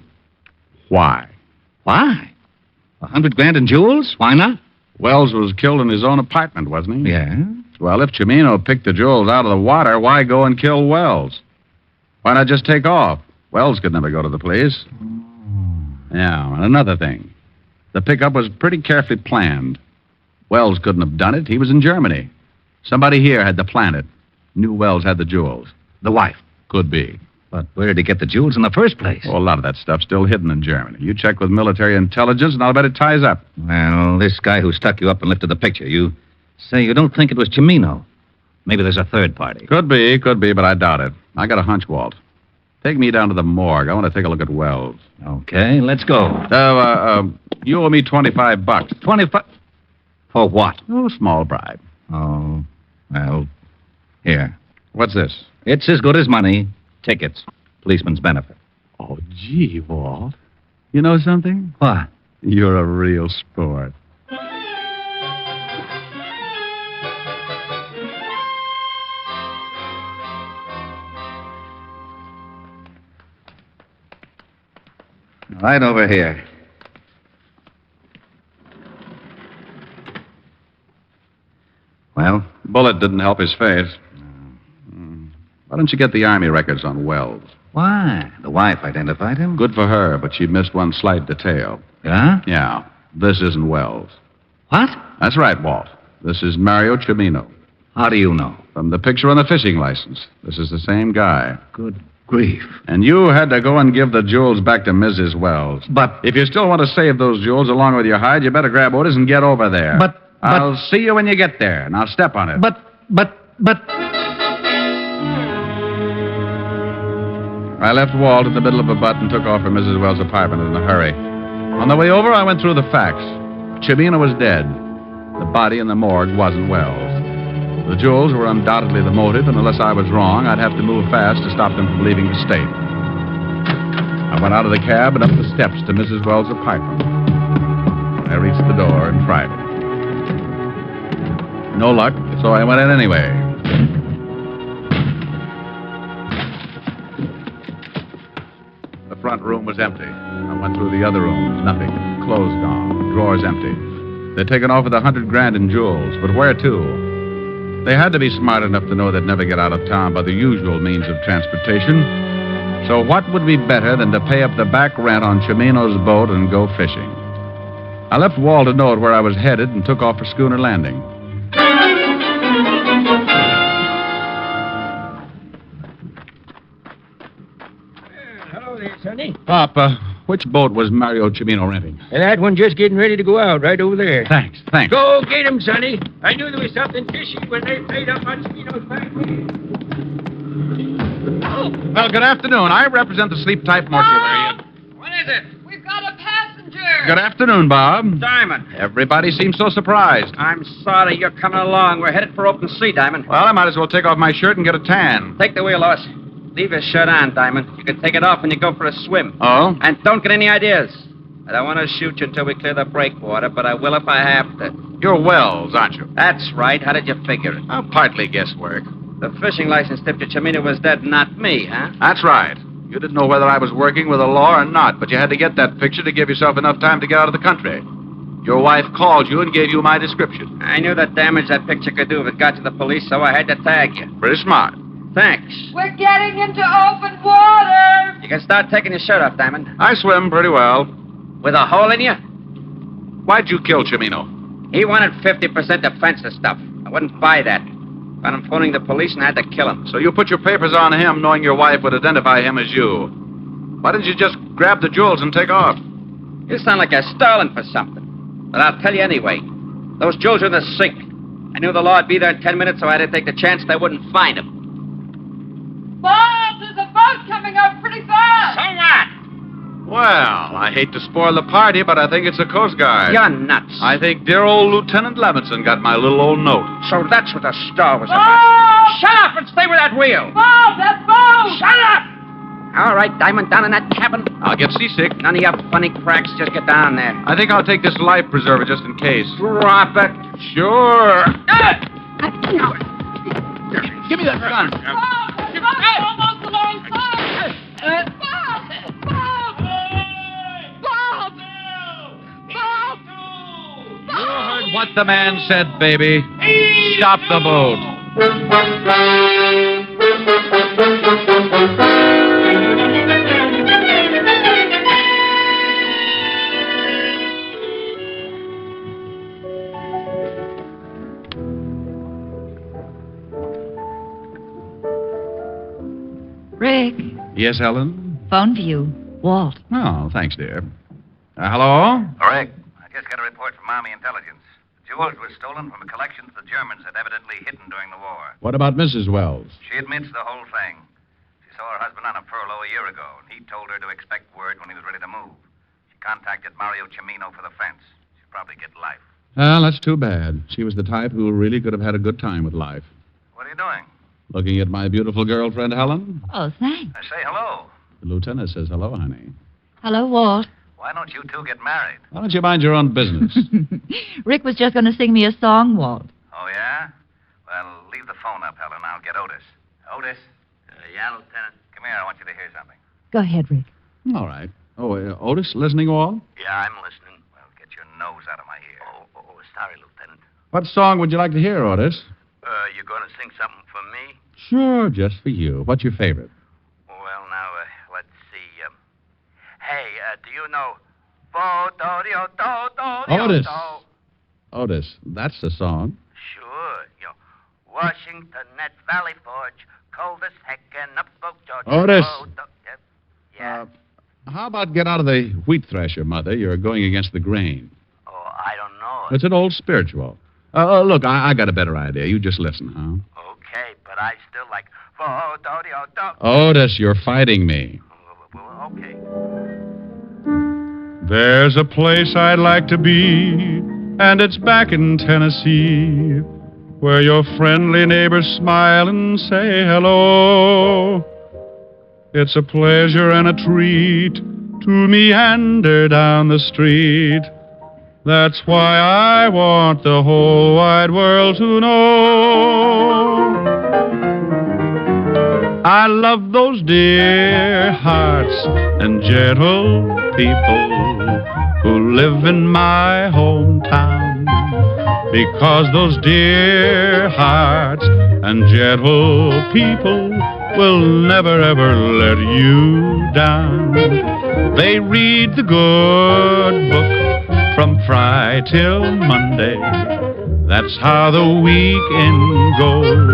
Why? Why? $100,000 in jewels? Why not? Wells was killed in his own apartment, wasn't he? Yeah. Well, if Cimino picked the jewels out of the water, why go and kill Wells? Why not just take off? Wells could never go to the police. Yeah, and another thing. The pickup was pretty carefully planned. Wells couldn't have done it. He was in Germany. Somebody here had to plan it. Knew Wells had the jewels. The wife. Could be. But where did he get the jewels in the first place? Oh, a lot of that stuff's still hidden in Germany. You check with military intelligence, and I'll bet it ties up. Well, this guy who stuck you up and lifted the picture, you say you don't think it was Cimino. Maybe there's a third party. Could be, but I doubt it. I got a hunch, Walt. Take me down to the morgue. I want to take a look at Wells. Okay, let's go. You owe me $25. 25? For what? Oh, small bribe. Oh, well, here. What's this? It's as good as money. Tickets. Policeman's benefit. Oh, gee, Walt. You know something? What? You're a real sport. Right over here. Well? Bullet didn't help his face. Why don't you get the Army records on Wells? Why? The wife identified him? Good for her, but she missed one slight detail. Yeah? Yeah. This isn't Wells. What? That's right, Walt. This is Mario Cimino. How do you know? From the picture on the fishing license. This is the same guy. Good grief. And you had to go and give the jewels back to Mrs. Wells. But... if you still want to save those jewels along with your hide, you better grab Otis and get over there. But... I'll see you when you get there. Now step on it. But... I left Walt in the middle of a butt and took off for Mrs. Wells' apartment in a hurry. On the way over, I went through the facts. Cimino was dead. The body in the morgue wasn't Wells. The jewels were undoubtedly the motive, and unless I was wrong, I'd have to move fast to stop them from leaving the state. I went out of the cab and up the steps to Mrs. Wells' apartment. I reached the door and tried it. No luck, so I went in anyway. The front room was empty. I went through the other rooms. Nothing. Clothes gone. Drawers empty. They'd taken off with $100,000 in jewels. But where to? They had to be smart enough to know they'd never get out of town by the usual means of transportation. So what would be better than to pay up the back rent on Chimino's boat and go fishing? I left Walt a note where I was headed and took off for Schooner Landing. Hello there, Sonny. Papa, which boat was Mario Chimino renting? And that one just getting ready to go out right over there. Thanks. Go get him, Sonny. I knew there was something fishy when they played up on Chimino's back. Well, good afternoon. I represent the sleep-type mortuary. What is it? We've got a passenger. Good afternoon, Bob. Diamond. Everybody seems so surprised. I'm sorry you're coming along. We're headed for open sea, Diamond. Well, I might as well take off my shirt and get a tan. Take the wheel, Lois. Leave your shirt on, Diamond. You can take it off when you go for a swim. Oh? And don't get any ideas. I don't want to shoot you until we clear the breakwater, but I will if I have to. You're Wells, aren't you? That's right. How did you figure it? Oh, partly guesswork. The fishing license tipped you Chimino was dead, not me, huh? That's right. You didn't know whether I was working with the law or not, but you had to get that picture to give yourself enough time to get out of the country. Your wife called you and gave you my description. I knew the damage that picture could do if it got to the police, so I had to tag you. Pretty smart. Thanks. We're getting into open water. You can start taking your shirt off, Diamond. I swim pretty well. With a hole in you? Why'd you kill Chimino? He wanted 50% defensive stuff. I wouldn't buy that. Found him phoning the police and had to kill him. So you put your papers on him knowing your wife would identify him as you. Why didn't you just grab the jewels and take off? You sound like you're stalling for something. But I'll tell you anyway. Those jewels are in the sink. I knew the law would be there in 10 minutes, so I had to take the chance they wouldn't find him. Bob, there's a boat coming up pretty fast. So what? Well, I hate to spoil the party, but I think it's the Coast Guard. You're nuts. I think dear old Lieutenant Levinson got my little old note. So that's what the star was Bob! about. Shut up and stay with that wheel. Bob, that boat. Shut up! All right, Diamond, down in that cabin. I'll get seasick. None of your funny cracks. Just get down there. I think I'll take this life preserver just in case. Drop it. Sure. Give me that gun. Bob's almost alongside. Bob! You heard what the man said, baby. Stop the boat. Rick, Yes, Helen? phone for you. Walt. Oh, thanks, dear. Hello? Rick, I just got a report from Army intelligence. The jewels were stolen from a collection the Germans had evidently hidden during the war. What about Mrs. Wells? She admits the whole thing. She saw her husband on a furlough a year ago, and he told her to expect word when he was ready to move. She contacted Mario Chimino for the fence. She'll probably get life. Well, that's too bad. She was the type who really could have had a good time with life. What are you doing? Looking at my beautiful girlfriend, Helen? Oh, thanks. I say hello. The lieutenant says hello, honey. Hello, Walt. Why don't you two get married? Why don't you mind your own business? Rick was just going to sing me a song, Walt. Oh, yeah? Well, leave the phone up, Helen. I'll get Otis. Otis? Yeah, Lieutenant. Come here. I want you to hear something. Go ahead, Rick. All right. Oh, Otis, listening all? Yeah, I'm listening. Well, get your nose out of my ear. Oh, sorry, Lieutenant. What song would you like to hear, Otis? You going to sing something for me? Sure, just for you. What's your favorite? Well, now, let's see. Hey, do you know... Otis. Otis, that's the song. Sure, Washington at Valley Forge, cold as heck and up spoke George. Otis. Yeah. How about get out of the wheat thresher, Mother? You're going against the grain. Oh, I don't know. It's an old spiritual. Look, I got a better idea. You just listen, huh? Okay, but I still like... Otis, you're fighting me. Okay. There's a place I'd like to be, and it's back in Tennessee, where your friendly neighbors smile and say hello. It's a pleasure and a treat to meander down the street. That's why I want the whole wide world to know. I love those dear hearts and gentle people who live in my hometown, because those dear hearts and gentle people will never ever let you down. They read the good book from Friday till Monday. That's how the weekend goes.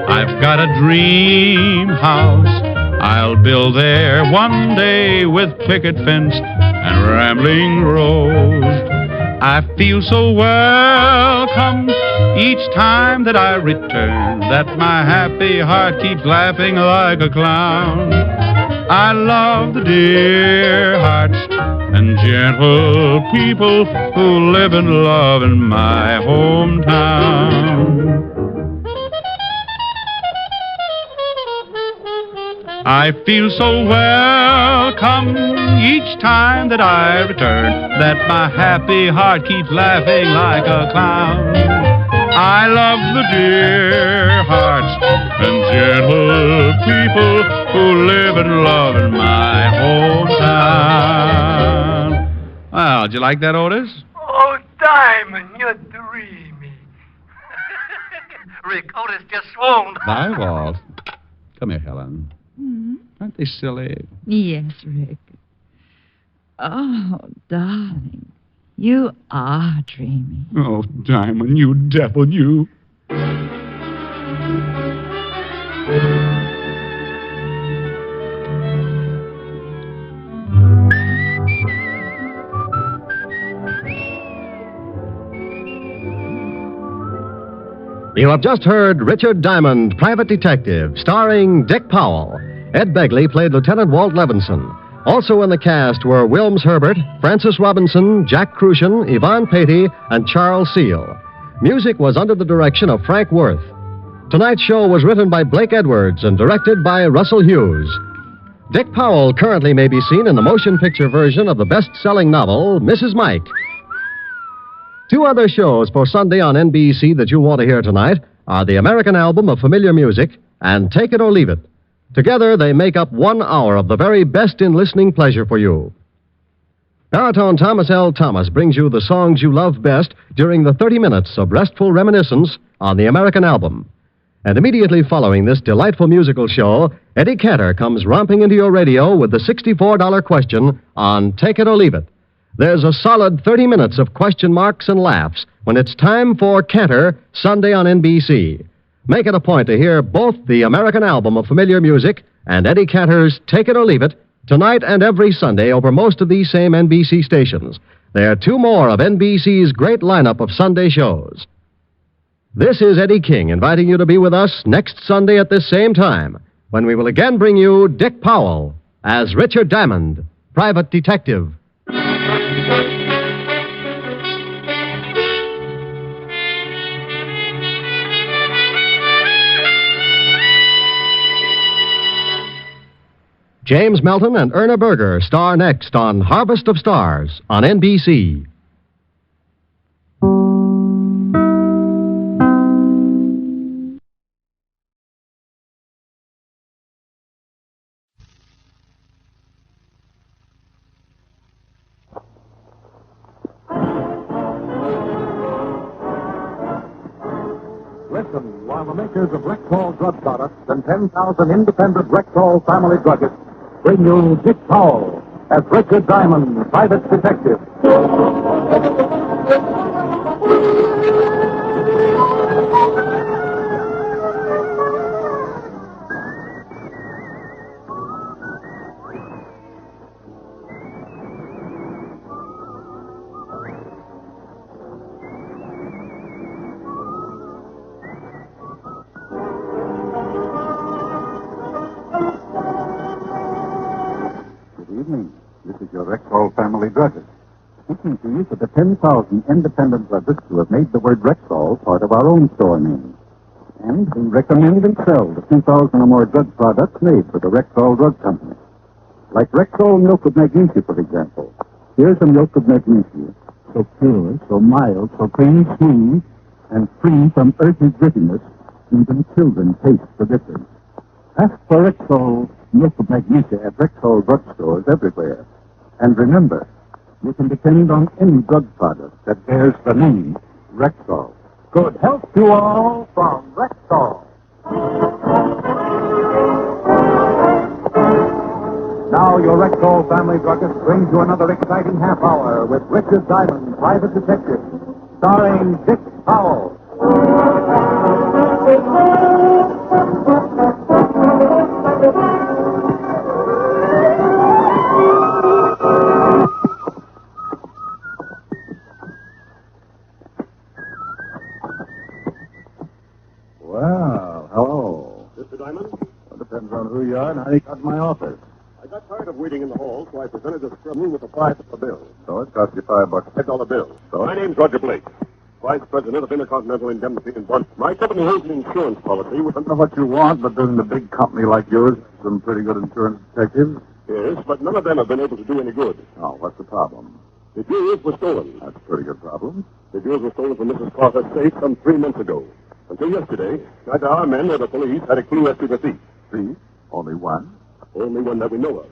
I've got a dream house I'll build there one day with picket fence and rambling rose. I feel so welcome each time that I return, that my happy heart keeps laughing like a clown. I love the dear hearts and gentle people who live and love in my hometown. I feel so welcome each time that I return, that my happy heart keeps laughing like a clown. I love the dear hearts and gentle people who live and love in my hometown. Well, did you like that, Otis? Oh, Diamond, you're dreamy. Rick, Otis just swooned. Bye, Walt. Come here, Helen. Aren't they silly? Yes, Rick. Oh, darling, you are dreamy. Oh, Diamond, you devil, you. You have just heard Richard Diamond, Private Detective, starring Dick Powell. Ed Begley played Lieutenant Walt Levinson. Also in the cast were Wilms Herbert, Francis Robinson, Jack Crucian, Yvonne Patey, and Charles Seal. Music was under the direction of Frank Worth. Tonight's show was written by Blake Edwards and directed by Russell Hughes. Dick Powell currently may be seen in the motion picture version of the best-selling novel, Mrs. Mike. Two other shows for Sunday on NBC that you'll want to hear tonight are the American Album of Familiar Music and Take It or Leave It. Together, they make up 1 hour of the very best in listening pleasure for you. Baritone Thomas L. Thomas brings you the songs you love best during the 30 minutes of restful reminiscence on the American Album. And immediately following this delightful musical show, Eddie Cantor comes romping into your radio with the $64 question on Take It or Leave It. There's a solid 30 minutes of question marks and laughs when it's time for Cantor, Sunday on NBC. Make it a point to hear both the American Album of Familiar Music and Eddie Cantor's Take It or Leave It tonight and every Sunday over most of these same NBC stations. There are 2 more of NBC's great lineup of Sunday shows. This is Eddie King inviting you to be with us next Sunday at this same time when we will again bring you Dick Powell as Richard Diamond, Private Detective. James Melton and Erna Berger star next on Harvest of Stars on NBC. Listen, while the makers of Rexall drug products and 10,000 independent Rexall family druggists bring you Dick Powell as Richard Diamond, Private Detective. This is your Rexall family druggist. Speaking to you for the 10,000 independent druggists who have made the word Rexall part of our own store name, and who recommend and sell the 2,000 or more drug products made for the Rexall Drug Company. Like Rexall milk of magnesia, for example. Here's a milk of magnesia, so pure, so mild, so creamy smooth, and free from earthy grittiness, even children taste the difference. Ask for Rexall milk of magnesia at Rexall drugstores everywhere. And remember, you can depend on any drug product that bears the name Rexall. Good health to all from Rexall. Now your Rexall family druggist brings you another exciting half hour with Richard Diamond, Private Detective, starring Dick Powell. Well, hello. Mr. Diamond? Well, depends on who you are and how you got in my office. I got tired of waiting in the hall, so I presented a scrum with a $5 bill. So it cost you $5. $10 bill. So? My name's Roger Blake, Vice President of Intercontinental Indemnity in Bunch. My company holds an insurance policy with... I don't know what you want, but doesn't a big company like yours have some pretty good insurance detectives? Yes, but none of them have been able to do any good. Oh, what's the problem? The jewels were stolen. That's a pretty good problem. The jewels were stolen from Mrs. Carter's safe some 3 months ago. Until yesterday, neither our men or the police had a clue as to the thief. Thief? Only one? Only one that we know of.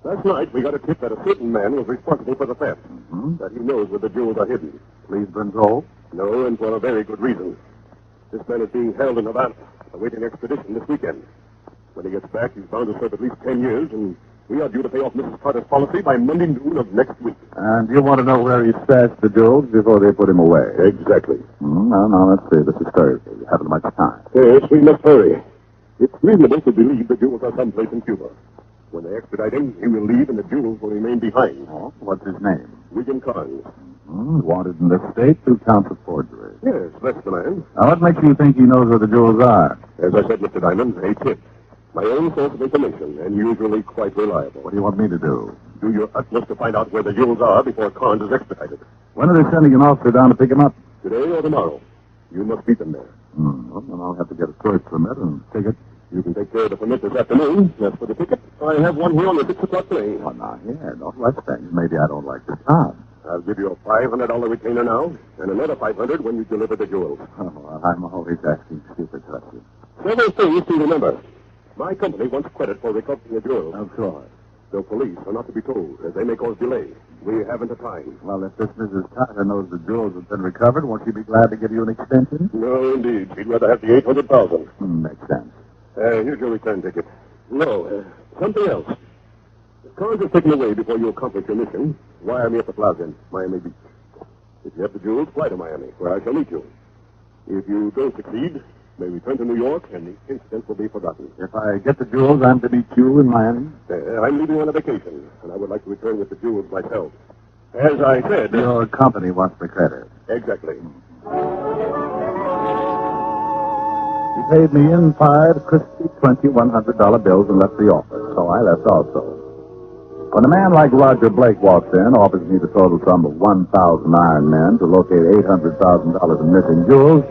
Last night, we got a tip that a certain man was responsible for the theft. That he knows where the jewels are hidden. Police been told? No, and for a very good reason. This man is being held in Havana, awaiting extradition this weekend. When he gets back, he's bound to serve at least 10 years, and we are due to pay off Mrs. Carter's policy by Monday noon of next week. And you want to know where he stashed the jewels before they put him away? Exactly. Now, let's see. This is Thursday. You haven't much time. Yes, we must hurry. It's reasonable to believe the jewels are someplace in Cuba. When they extradite him, he will leave and the jewels will remain behind. Oh, what's his name? William Carnes. Wanted in the state, 2 counts of forgery. Yes, that's the man. Now, what makes you think he knows where the jewels are? As I said, Mr. Diamond, a tip. My own source of information, and usually quite reliable. What do you want me to do? Do your utmost to find out where the jewels are before Carnes is extradited. When are they sending an officer down to pick him up? Today or tomorrow. You must meet them there. Well, then I'll have to get a search permit and ticket. You can take care of the permit this afternoon. As for the ticket, I have one here on the 6 o'clock train. Oh, now, here, don't rush things. Maybe I don't like the job. I'll give you a $500 retainer now, and another $500 when you deliver the jewels. Oh, I'm always asking stupid questions. Several things to remember. My company wants credit for recovering the jewels. Of course. The police are not to be told, as they may cause delay. We haven't the time. Well, if this Mrs. Carter knows the jewels have been recovered, won't she be glad to give you an extension? No, indeed. She'd rather have the $800,000. Makes sense. Here's your return ticket. No, something else. If Carnes is taken away before you accomplish your mission, wire me at the plaza in Miami Beach. If you have the jewels, fly to Miami, where I shall meet you. If you don't succeed, may return to New York, and the incident will be forgotten. If I get the jewels, I'm to meet you in Miami? I'm leaving on a vacation, and I would like to return with the jewels myself. As I said... Your company wants the credit. Exactly. He paid me in 5 crispy $100 bills and left the office, so I left also. When a man like Roger Blake walks in, offers me the total sum of 1,000 iron men to locate $800,000 in missing jewels,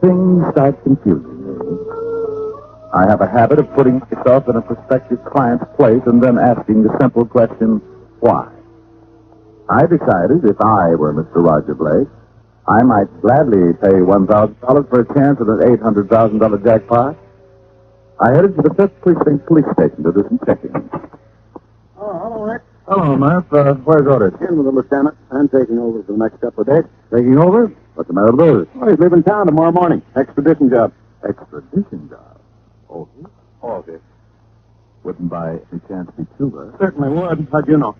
things start confusing me. I have a habit of putting myself in a prospective client's place and then asking the simple question, why? I decided if I were Mr. Roger Blake, I might gladly pay $1,000 for a chance at an $800,000 jackpot. I headed to the 5th Precinct Police Station to do some checking. Oh, hello, Rick. Hello, Murph. Where's Otis? In with the lieutenant. I'm taking over for the next couple of days. Taking over? What's the matter with Otis? Oh, he's leaving town tomorrow morning. Extradition job. Extradition job? Oh, Okay. wouldn't by any chance be Cuba? Certainly would. How'd you know?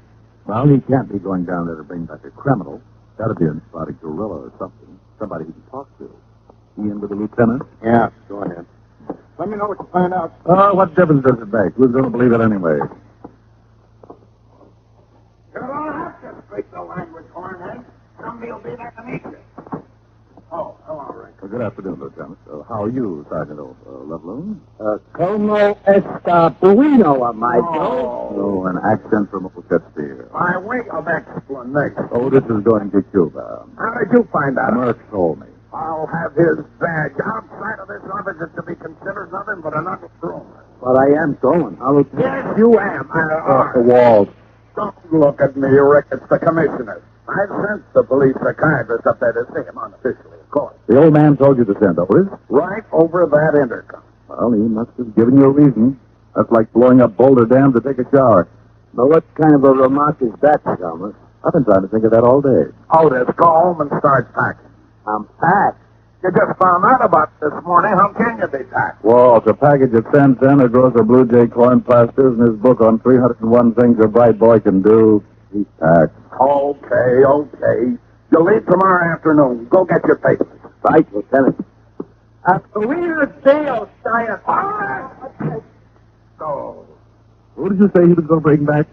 Well, he can't be going down there to bring back a criminal. Got to be an exotic gorilla or something. Somebody he can talk to. He in with the lieutenant? Yeah, go ahead. Let me know what you find out. Oh, what difference does it make? Who's going to believe it anyway? You don't have to speak the language, Hornhead. Somebody will be there to meet you. Oh, hello, Rick. Well, good afternoon, Lieutenant. How are you, Sergeant Loveloon? Como está bueno, amigo? Oh, an accent from Shakespeare. My way of explanation. Otis is going to Cuba. How did you find out? Murph told me. I'll have his badge. Outside of this office is to be considered nothing but an rumor. But I am going. Yes, you am. Off the walls. Don't look at me, Rick. It's the commissioner. I sent the police psychiatrist up there to see him unofficially, of course. The old man told you to send Otis? Right over that intercom. Well, he must have given you a reason. That's like blowing up Boulder Dam to take a shower. But what kind of a remark is that, Thomas? I've been trying to think of that all day. Otis, go home and start packing. I'm packed. You just found out about this morning. How can you be packed? Walt, a package of 10 cent, a gross of Blue Jay coin plasters, and his book on 301 things a bright boy can do. He's packed. Okay. You leave tomorrow afternoon. Go get your papers. Right, Lieutenant. So, Who did you say he was going to bring back?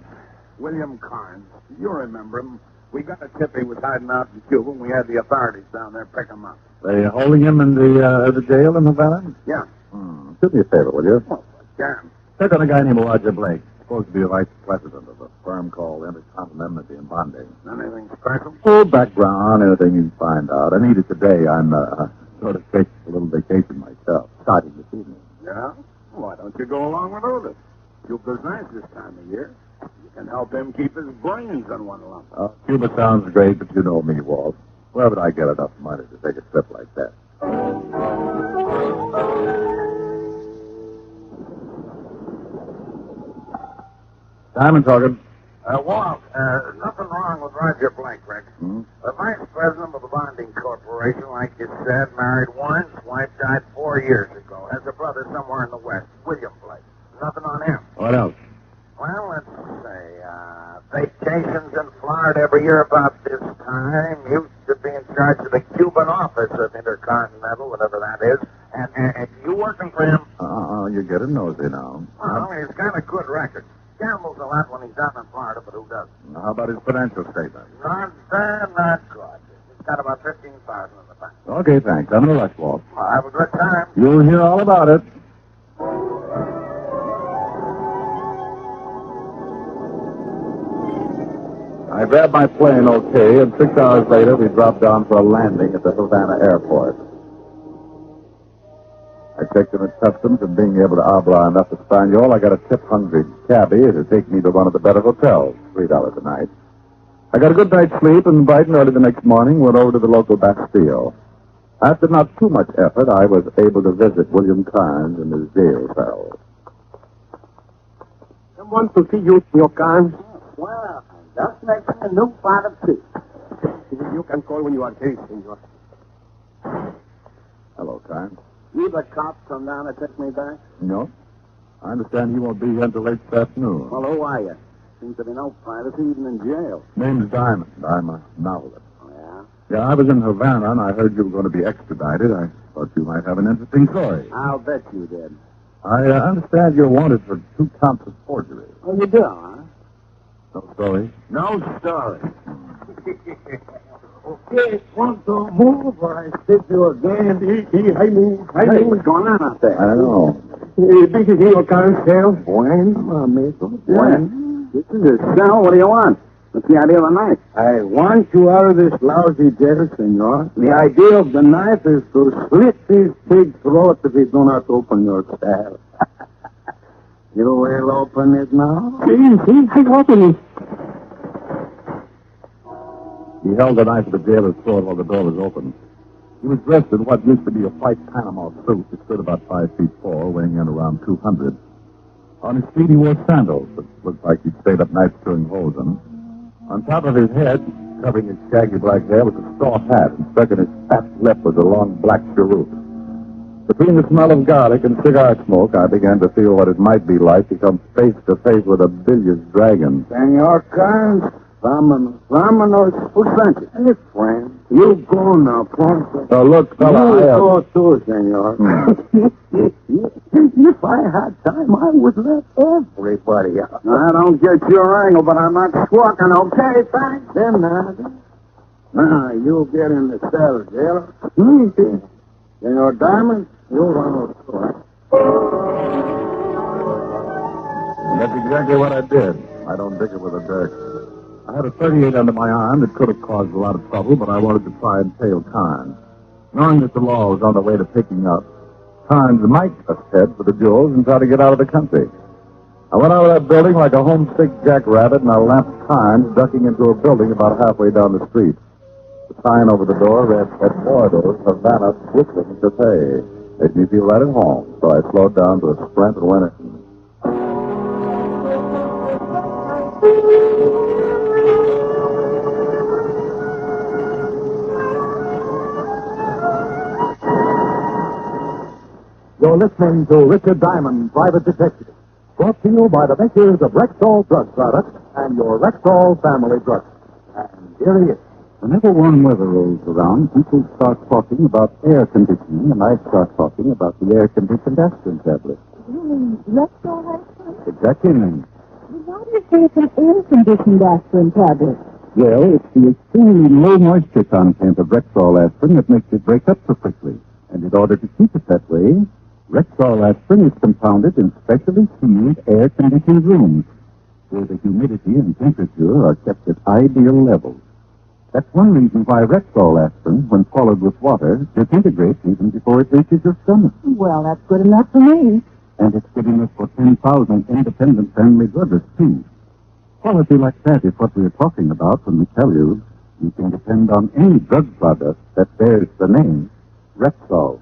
William Carnes. You remember him. We got a tip he was hiding out in Cuba, and we had the authorities down there pick him up. They holding him in the jail in Havana? Yeah. Do me a favor, will you? Yeah. Check on a guy named Roger Blake. Supposed to be a vice president of a firm called Intercontinental in Bombay. Anything special? Full background, anything you can find out. I need it today. I'm sort of taking a little vacation myself, starting this evening. Yeah? Why don't you go along with Otis? Cuba's nice this time of year. You can help him keep his brains on one lump. Cuba sounds great, but you know me, Walt. Where would I get enough money to take a trip like that? Diamond talking. Walt, nothing wrong with Roger Blake, Rick. The vice president of the bonding corporation, like you said, married once, wife died 4 years ago. Has a brother somewhere in the West, William Blake. Nothing on him. What else? Well, let's say, vacations in Florida every year about this time. Used to be in charge of the Cuban office of Intercontinental, whatever that is. And you working for him? You're getting nosy now. Well, he's got a good record. Gambles a lot when he's down in Florida, but who doesn't? How about his financial statement? Not bad, not good. He's got about $15,000 in the bank. Okay, thanks. I'm in a rush, Walt. Well, have a good time. You'll hear all about it. I grabbed my plane okay, and 6 hours later we dropped down for a landing at the Havana airport. I checked in at customs, and being able to habla enough Espanol, I got a tip-hungry cabbie to take me to one of the better hotels, $3 a night. I got a good night's sleep, and bright and early the next morning went over to the local Bastille. After not too much effort, I was able to visit William Carnes in his jail cell. Someone to see you, your Carnes. Well, just making a new pot of tea. You can call when you are ready, senor. Hello, Carnes. You the cops come down to take me back? No? I understand you won't be here until late this afternoon. Well, who are you? Seems to be no privacy even in jail. Name's Diamond. I'm a novelist. Oh, yeah? Yeah, I was in Havana, and I heard you were going to be extradited. I thought you might have an interesting story. I'll bet you did. I understand you're wanted for 2 counts of forgery. Oh, you do, huh? No story? No story. Okay, want to move or I stick you again? Hey, what's going on out there? I don't know. This is your current cell? Bueno, amigo. Bueno. This is a cell. What do you want? What's the idea of the knife? I want you out of this lousy jail, senor. The idea of the knife is to slit this pig's throat if you do not open your cell. You will open it now? See, I open it. He held the knife at the jailer's throat while the door was open. He was dressed in what used to be a white Panama suit that stood about 5 feet 4, weighing in around 200. On his feet he wore sandals that looked like he'd stayed up nights drilling holes in them. On top of his head, covering his shaggy black hair, was a straw hat, and stuck in his fat lip was a long black cheroot. Between the smell of garlic and cigar smoke, I began to feel what it might be like to come face to face with a bilious dragon. Senor Carnes, vámonos, who sent you? Hey, friend, you go now, Ponce. Oh, look, fella, You go too, senor. If I had time, I would let everybody out. I don't get your angle, but I'm not squawking, okay? Thanks. Then, now, you'll get in the cell, jailer. Senor Diamond, you'll run over the door. That's exactly what I did. I don't dig it with a dirk. I had a 38 under my arm that could have caused a lot of trouble, but I wanted to try and tail Carnes. Knowing that the law was on the way to picking up, Carnes might have head for the jewels and try to get out of the country. I went out of that building like a homesick jackrabbit, and I lamped Carnes ducking into a building about halfway down the street. The sign over the door read, Eduardo's Havana Switzerland Cafe. Made me feel right at home, so I slowed down to a sprint and went in. You're listening to Richard Diamond, Private Detective, brought to you by the makers of Rexall Drug Products and your Rexall family drug. And here he is. Whenever warm weather rolls around, people start talking about air conditioning, and I start talking about the air-conditioned aspirin tablet. You mean Rexall aspirin? Exactly, ma'am. Why do you say it's an air-conditioned aspirin tablet? Well, it's the extremely low moisture content of Rexall aspirin that makes it break up so quickly. And in order to keep it that way, Rexall aspirin is compounded in specially sealed air-conditioned rooms, where the humidity and temperature are kept at ideal levels. That's one reason why Rexall aspirin, when followed with water, disintegrates even before it reaches your stomach. Well, that's good enough for me. And it's good enough for 10,000 independent family brothers, too. Quality like that is what we're talking about when we tell you can depend on any drug product that bears the name Rexall.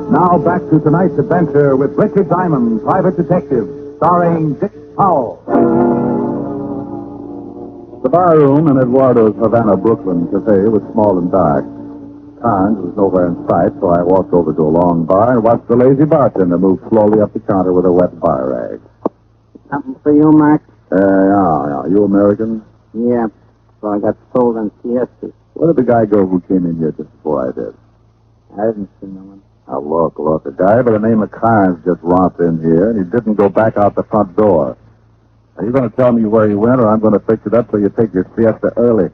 Now back to tonight's adventure with Richard Diamond, Private Detective, starring Dick Powell. The bar room in Eduardo's Havana, Brooklyn cafe was small and dark. Carnes was nowhere in sight, so I walked over to a long bar and watched the lazy bartender move slowly up the counter with a wet bar rag. Something for you, Max? Yeah. You American? Yeah. So I got sold on siestas. Where did the guy go who came in here just before I did? I didn't see no one. Now, look. A guy by the name of Carnes just romped in here, and he didn't go back out the front door. Are you going to tell me where he went, or I'm going to fix it up so you take your siesta early?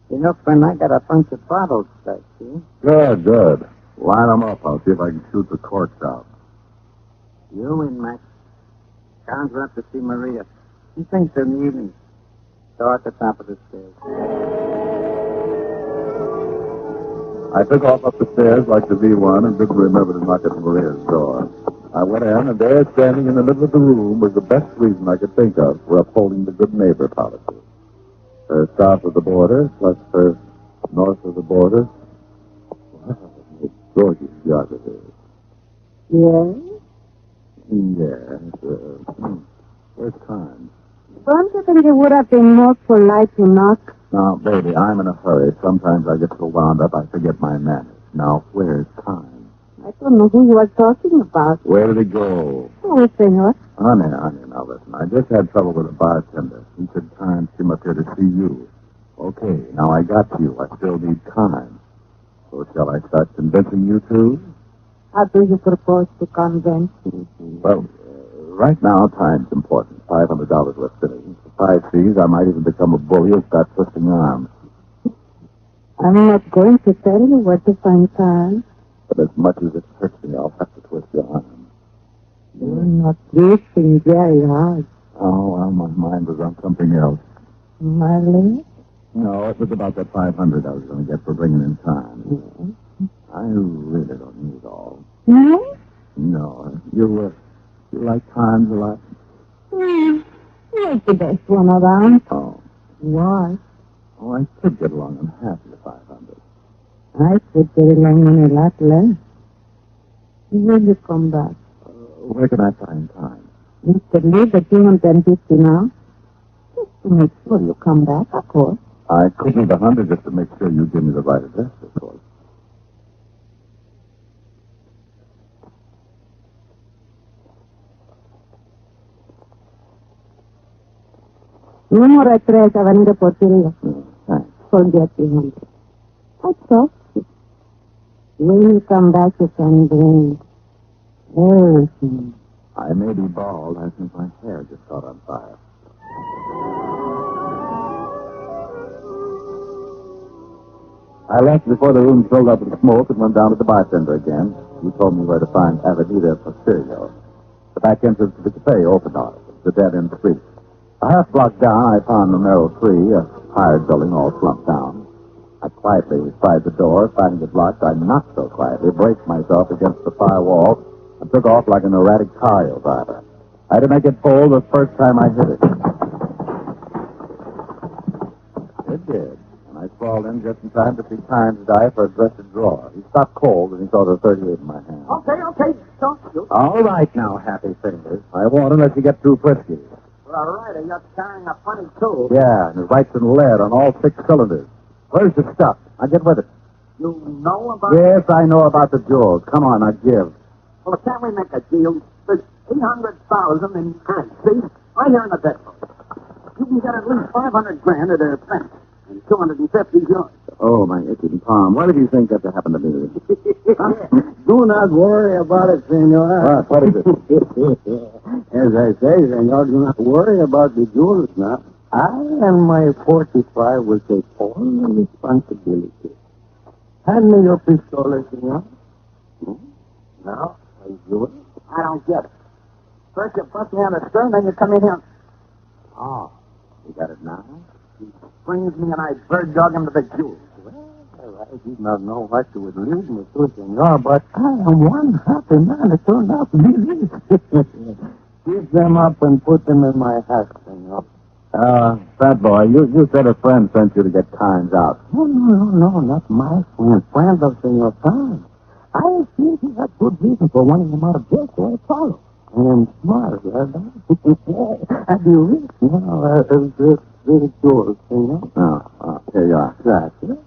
You know, friend, I got a bunch of bottles back here. Good. Line them up. I'll see if I can shoot the corks out. You in, Max. Carnes went up to see Maria. She thinks in the evening. Door at the top of the stairs. I took off up the stairs like the V1 and didn't remember to knock at Maria's door. I went in, and there, standing in the middle of the room, was the best reason I could think of for upholding the good neighbor policy. Her south of the border, plus her north of the border. Wow, it's gorgeous geography. Yes? Yes. Where's time? Don't you think it would have been more polite to knock? Now, baby, I'm in a hurry. Sometimes I get so wound up I forget my manners. Now, where's time? I don't know who you are talking about. Where did he go? Oh, senor. Honey, now listen. I just had trouble with a bartender. He said time came up here to see you. Okay, now I got you. I still need time. So shall I start convincing you too? How do you propose to convince me? Well, right now, time's important. $500 worth fitting. For 5 C's, I might even become a bully and start twisting arms. I'm not going to tell you where to find time. But as much as it hurts me, I'll have to twist your arm. You're not twisting very hard. Oh, well, my mind was on something else. My leg? No, it was about that 500 I was going to get for bringing in time. Yes. I really don't need all. No? No. You like times a lot? Yeah. You're the best one around. Oh. Why? Oh, I could get along on half of the 500. I could get along on a lot less. When you come back? Where can I find time? Mr. Lee, the 250 now. Just to make sure you come back, of course. I could leave 100 just to make sure you give me the right address, of course. Número 3, Avenida Portería. Thanks. Forget the 100. I trust you. When you come back, you can bring everything. I may be bald. I think my hair just caught on fire. I left before the room filled up with smoke and went down to the bartender again. He told me where to find Avenida Porteria. The back entrance to the cafe opened on it. It's a dead-end street. A half block down, I found a narrow tree, a hired building all slumped down. I quietly tried the door. Finding it locked, I knocked so quietly, braced myself against the far wall, and took off like an erratic car driver. I had to make it full the first time I hit it. It did. And I crawled in just in time to see Carnes die for a dresser drawer. He stopped cold, and he saw the 38 in my hand. Okay. Don't shoot. All right now, Happy Fingers. I won't unless you get too frisky. All right, you're carrying a funny tool. Yeah, and it writes in lead on all 6 cylinders. Where's the stuff? I'll get with it. You know about Yes, I know about the jewels. Come on, now give. Well, can't we make a deal? There's 800,000 in cash. See? Right here in the debt book. You can get at least 500 grand at a cent. And 250 is yours. Oh, my itching palm. Why did you think that to happen to me? Do not worry about it, senor. What is it? As I say, senor, do not worry about the jewels now. I and my 45 will take all the responsibility. Hand me your pistol, senor. Now, I do it. I don't get it. First you bust me on the stern, then you come in here. Oh, you got it now? He springs me and I bird dog him to the jewels. Well, I did not know what you would lead me to, senor, but I am one happy man. It turned out to be this. Keep them up and put them in my hat, senor. Fat boy, you said a friend sent you to get Times out. No, not my friend. Friend of Senor Time. I think he had good reason for wanting him out of jail, so I follow. I am smart, right? And you rich, you know, very good, senor. Oh, here you are. Exactly.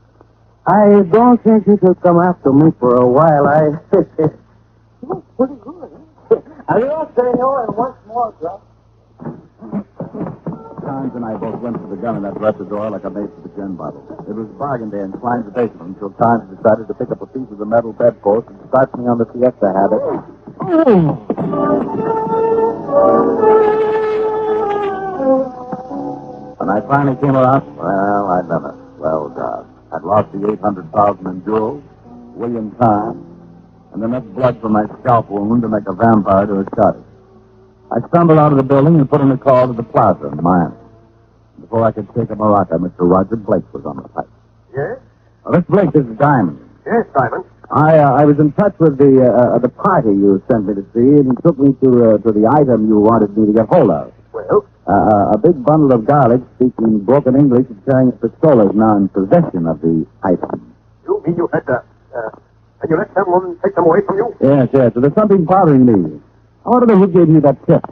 I don't think you should come after me for a while. Looks pretty good, eh? Adios, senor, and once more, sir. Times and I both went to the gun and that left the door like a maid to the gin bottle. It was bargain day in Klein's basement until Times decided to pick up a piece of the metal bedpost and start me on the siesta habit. When I finally came around, well, I'd done it. Well, God. I'd lost the 800,000 in jewels, William Time, and enough blood from my scalp wound to make a vampire to a cottage. I stumbled out of the building and put in a call to the plaza in Miami. Before I could take a maraca, Mr. Roger Blake was on the pipe. Yes? Miss Blake, this is Diamond. Yes, Diamond. I was in touch with the party you sent me to see, and he took me to the item you wanted me to get hold of. Well? A big bundle of garlic, speaking broken English and carrying a pistol is now in possession of the item. You mean you had, and you let someone take them away from you? Yes. So there's something bothering me. I want to know who gave you that tip.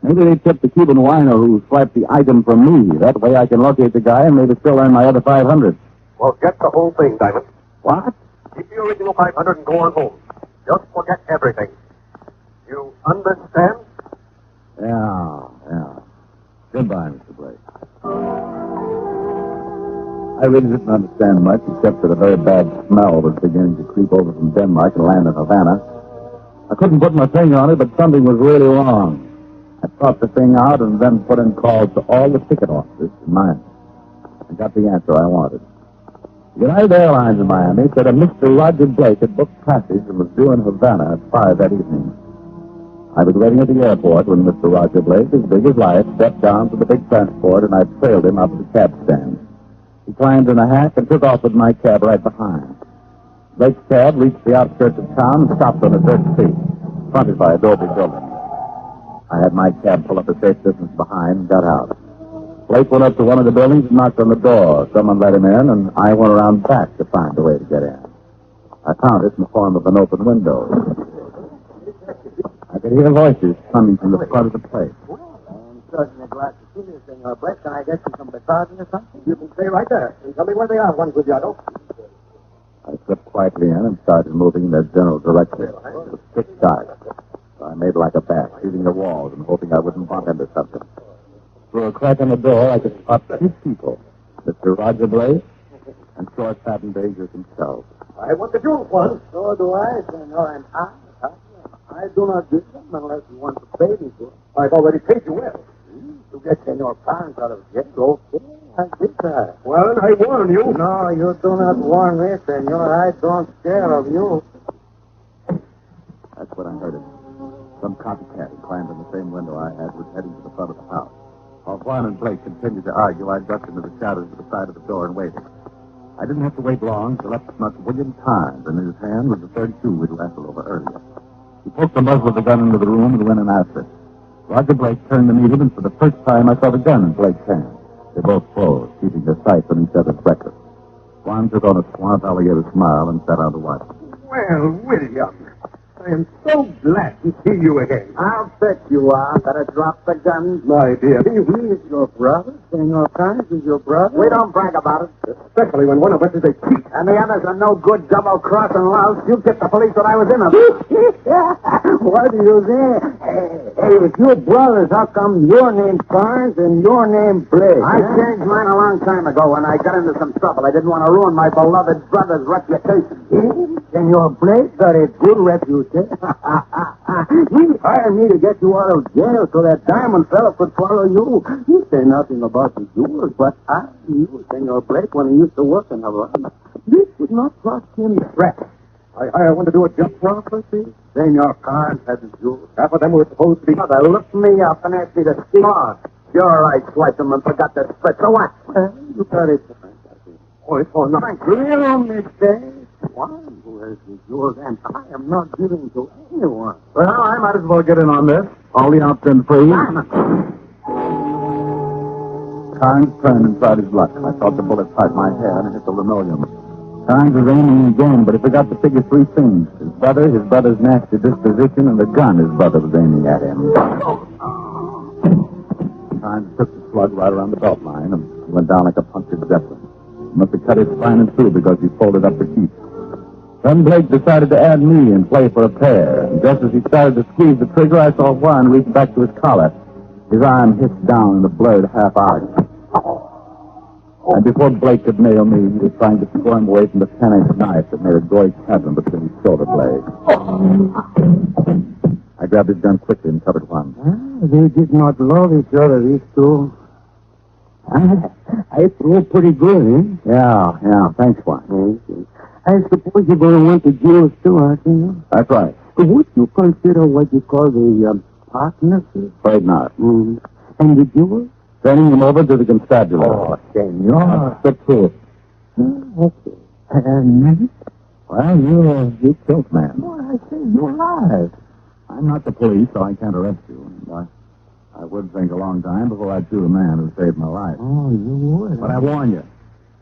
Maybe they tipped the Cuban wino who swiped the item from me. That way I can locate the guy and maybe still earn my other 500. Well, get the whole thing, Diamond. What? Keep the original 500 and go on home. Just forget everything. You understand? Yeah. Goodbye, Mr. Blake. I really didn't understand much, except that a very bad smell was beginning to creep over from Denmark and land in Havana. I couldn't put my finger on it, but something was really wrong. I thought the thing out and then put in calls to all the ticket offices in Miami. I got the answer I wanted. United Airlines in Miami said a Mr. Roger Blake had booked passage and was due in Havana at 5 that evening. I was waiting at the airport when Mr. Roger Blake, as big as life, stepped down to the big transport, and I trailed him up to the cab stand. He climbed in a hack and took off with my cab right behind. Blake's cab reached the outskirts of town and stopped on a dirt street, fronted by a Adobe building. I had my cab pull up a safe distance behind and got out. Blake went up to one of the buildings and knocked on the door. Someone let him in, and I went around back to find a way to get in. I found it in the form of an open window. I could hear voices coming from the front of the place. I'm certainly glad to see you, Senor Blake. Can I get you some bacardi or something? You can stay right there and tell me where they are, Juan Guglielmo. I slipped quietly in and started moving in their general direction. It was pitch dark, so I made like a bat, shooting the walls and hoping I wouldn't bump into something. Through a crack in the door, I could spot 2 people, Mr. Roger Blake and short patent Agers himself. I want the jewels, Juan. So do I, Senor, and I do not give them unless you want to pay me for it. I've already paid you well. To get Senor parents out of jail, okay, I did that. Well, I warn you. No, you do not warn me, Senor. I don't care of you. That's when I heard it. Some copycat who climbed in the same window I had was heading to the front of the house. While Juan and Blake continued to argue, I ducked into the shadows to the side of the door and waited. I didn't have to wait long till up snuck William Times, and in his hand was the 32 we'd wrestled over earlier. He poked the muzzle of the gun into the room and went and asked it. Roger Blake turned to meet him, and for the first time I saw the gun in Blake's hand. They both froze, keeping their sights on each other's breakfast. Juan took on a suave alligator smile and sat down to watch. Well, William, I am so glad to see you again. I'll bet you are. Better drop the gun. My dear, He is your brother. Senor Carnes is your brother. We don't brag about it. especially when one of us is a cheat. And the others are no good double-crossing louse. You get the police that I was in a... What do you say? Hey, if your brothers, how come your name's Carnes and your name Blake? I changed mine a long time ago when I got into some trouble. I didn't want to ruin my beloved brother's reputation. Senor Blake got a good reputation. He hired me to get you out of jail so that diamond fella could follow you. You say nothing about the jewels, but I knew Senor Blake when he used to work in Havana. This would not cost him threat. I hired one to do a jump property. Senor Carnes had the jewels. Half of them were supposed to be... Mother looked me up and asked me to speak. You're right, Schweitzelman forgot to split. So what? You got it. Oh, it's for nothing. Real mistake. One who has the jewels, and I am not giving to anyone. Well, I might as well get in on this. All the out's been free. Carnes turned and tried his luck. I thought the bullet caught my hair and hit the linoleum. Carnes was aiming again, but he forgot to figure three things. His brother's nasty disposition, and the gun his brother was aiming at him. Carnes took the slug right around the belt line and went down like a punctured zeppelin. He must have cut his spine in two because he folded up the keep. Then Blake decided to add me and play for a pair. And just as he started to squeeze the trigger, I saw Juan reach back to his collar. His arm hissed down in the blurred half arch. And before Blake could nail me, he was trying to squirm away from the 10-inch knife that made a gory chasm between his shoulder blades. I grabbed his gun quickly and covered Juan. They did not love each other, these two. I threw pretty good, eh? Yeah. Thanks, Juan. I suppose you're going to want the jewels, too, aren't you? That's right. Would you consider what you call the partnership? Afraid not. Mm-hmm. And the jewels? Sending them over to the constabulary. Oh, senor. That's the truth. Okay. Well, you killed man. Well, I say you're alive. I'm not the police, so I can't arrest you. I would think a long time before I'd shoot a man who saved my life. Oh, you would. But I warn you,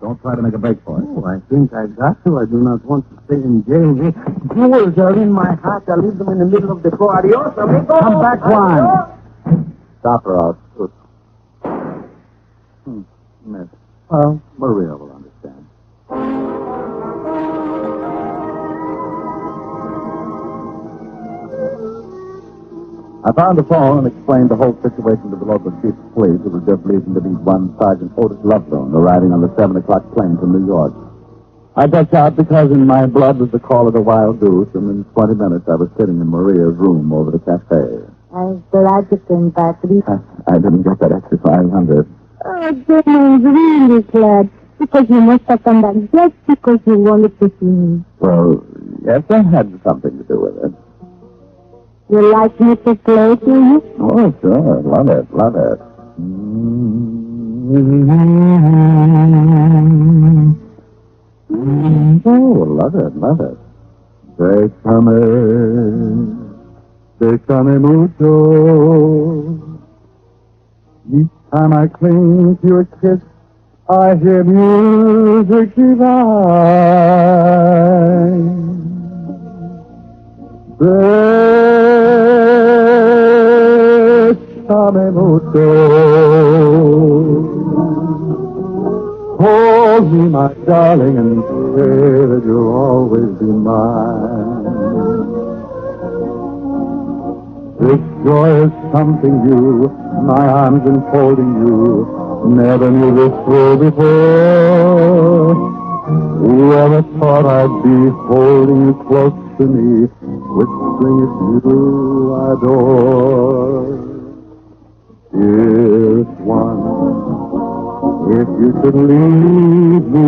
don't try to make a break for it. Oh, I think I got to. I do not want to stay in jail. The jewels are in my heart. I leave them in the middle of the floor. Adios, amigo. Come back, Juan. Stop her out. Miss. Well, Maria will understand. I found the phone and explained the whole situation to the local chief of police, who was just leaving to meet one Sergeant Otis Loveloon, arriving on the 7 o'clock plane from New York. I ducked out because in my blood was the call of the wild goose, and in 20 minutes I was sitting in Maria's room over the cafe. I'm glad you came back. I didn't get that extra 500. Oh, Jim, I'm really glad. Because you must have come back just because you wanted to see me. Well, yes, that had something to do with it. You like me to play to you? Oh, sure. Love it. Oh, love it. Bésame mucho. Each time I cling to your kiss, I hear music divine. Bésame mucho. Hold me, my darling, and say that you'll always be mine. This joy is something new, my arms enfolding you. Never knew this thrill before. Whoever thought I'd be holding you close to me, whispering it's you I adore. Dearest one, if you should leave me,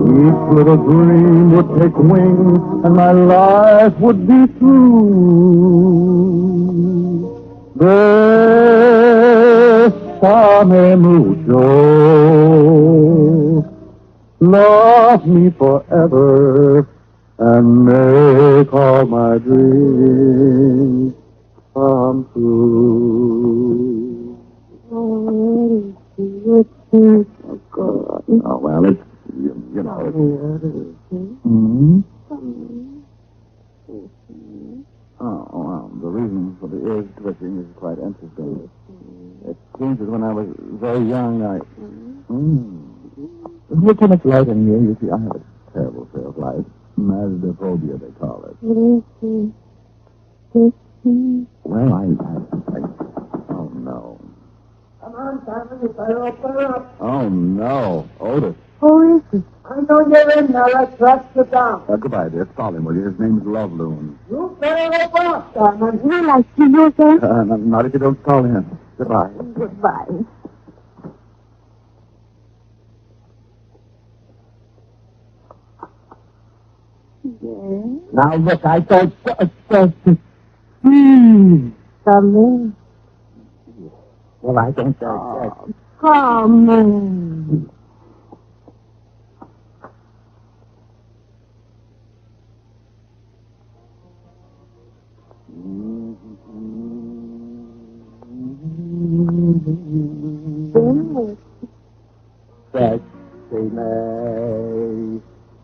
each little dream would take wing, and my life would be through. Bésame mucho. Love me forever and make all my dreams come true. Oh, God. Oh, well, it's, you know. Mm-hmm. twitching is quite interesting. It seems that when I was very young, There's not too much light in here. You see, I have a terrible fear of light. Masdophobia, they call it. Well, I... Oh, no. Come on, Simon. You better open up. Oh, no. Otis. Who is it? I know you're in there. Let's sit down. Goodbye, dear. Call him, will you? His name's Loveloon. You better open up, Simon. I like to you again. Not if you don't call him. Goodbye. Goodbye. Yes. Now, look, I don't... Come in. Well, I don't... Come in.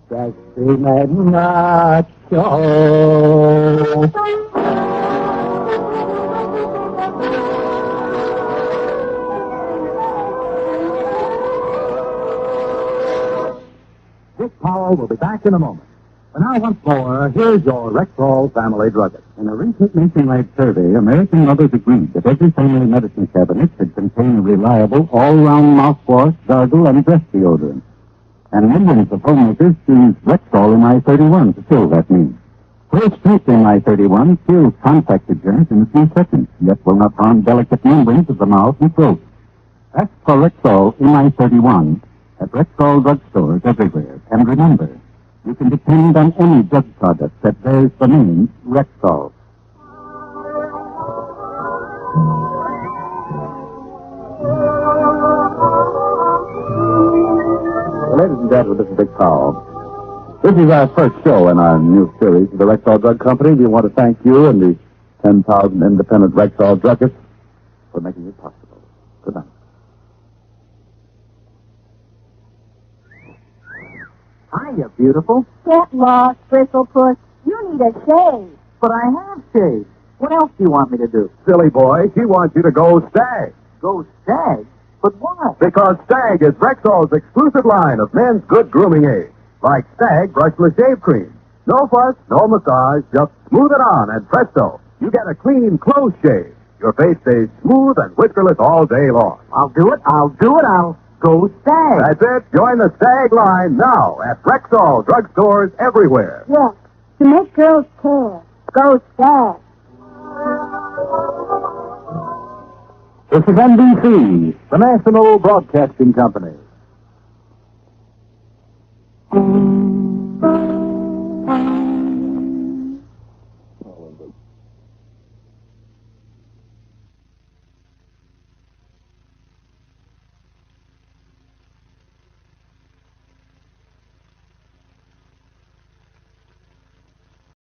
Sexy macho. Dick Powell will be back in a moment. But now, once more, here's your Rexall family druggist. In a recent nationwide survey, American mothers agreed that every family medicine cabinet should contain a reliable, all-round mouthwash, gargle, and breath deodorant. And millions of homemakers choose Rexall MI31 to fill that need. First-strength MI31 kills contacted germs in a few seconds, yet will not harm delicate membranes of the mouth and throat. Ask for Rexall MI31 at Rexall drugstores everywhere. And remember, you can depend on any drug product that bears the name Rexall. Ladies and gentlemen, this is Dick Powell. This is our first show in our new series of the Rexall Drug Company. We want to thank you and the 10,000 independent Rexall druggists for making it possible. Good night. Hiya, beautiful. Get lost, Bristlefoot. You need a shave. But I have shaved. What else do you want me to do? Silly boy, she wants you to go Stag. Go Stag? But why? Because Stag is Rexall's exclusive line of men's good grooming aids. Like Stag brushless shave cream. No fuss, no massage, just smooth it on and presto, you get a clean, close shave. Your face stays smooth and whiskerless all day long. I'll do it. I'll go Stag. That's it. Join the Stag line now at Rexall drugstores everywhere. Yes, to make girls care. Go Stag. This is NBC, the National Broadcasting Company.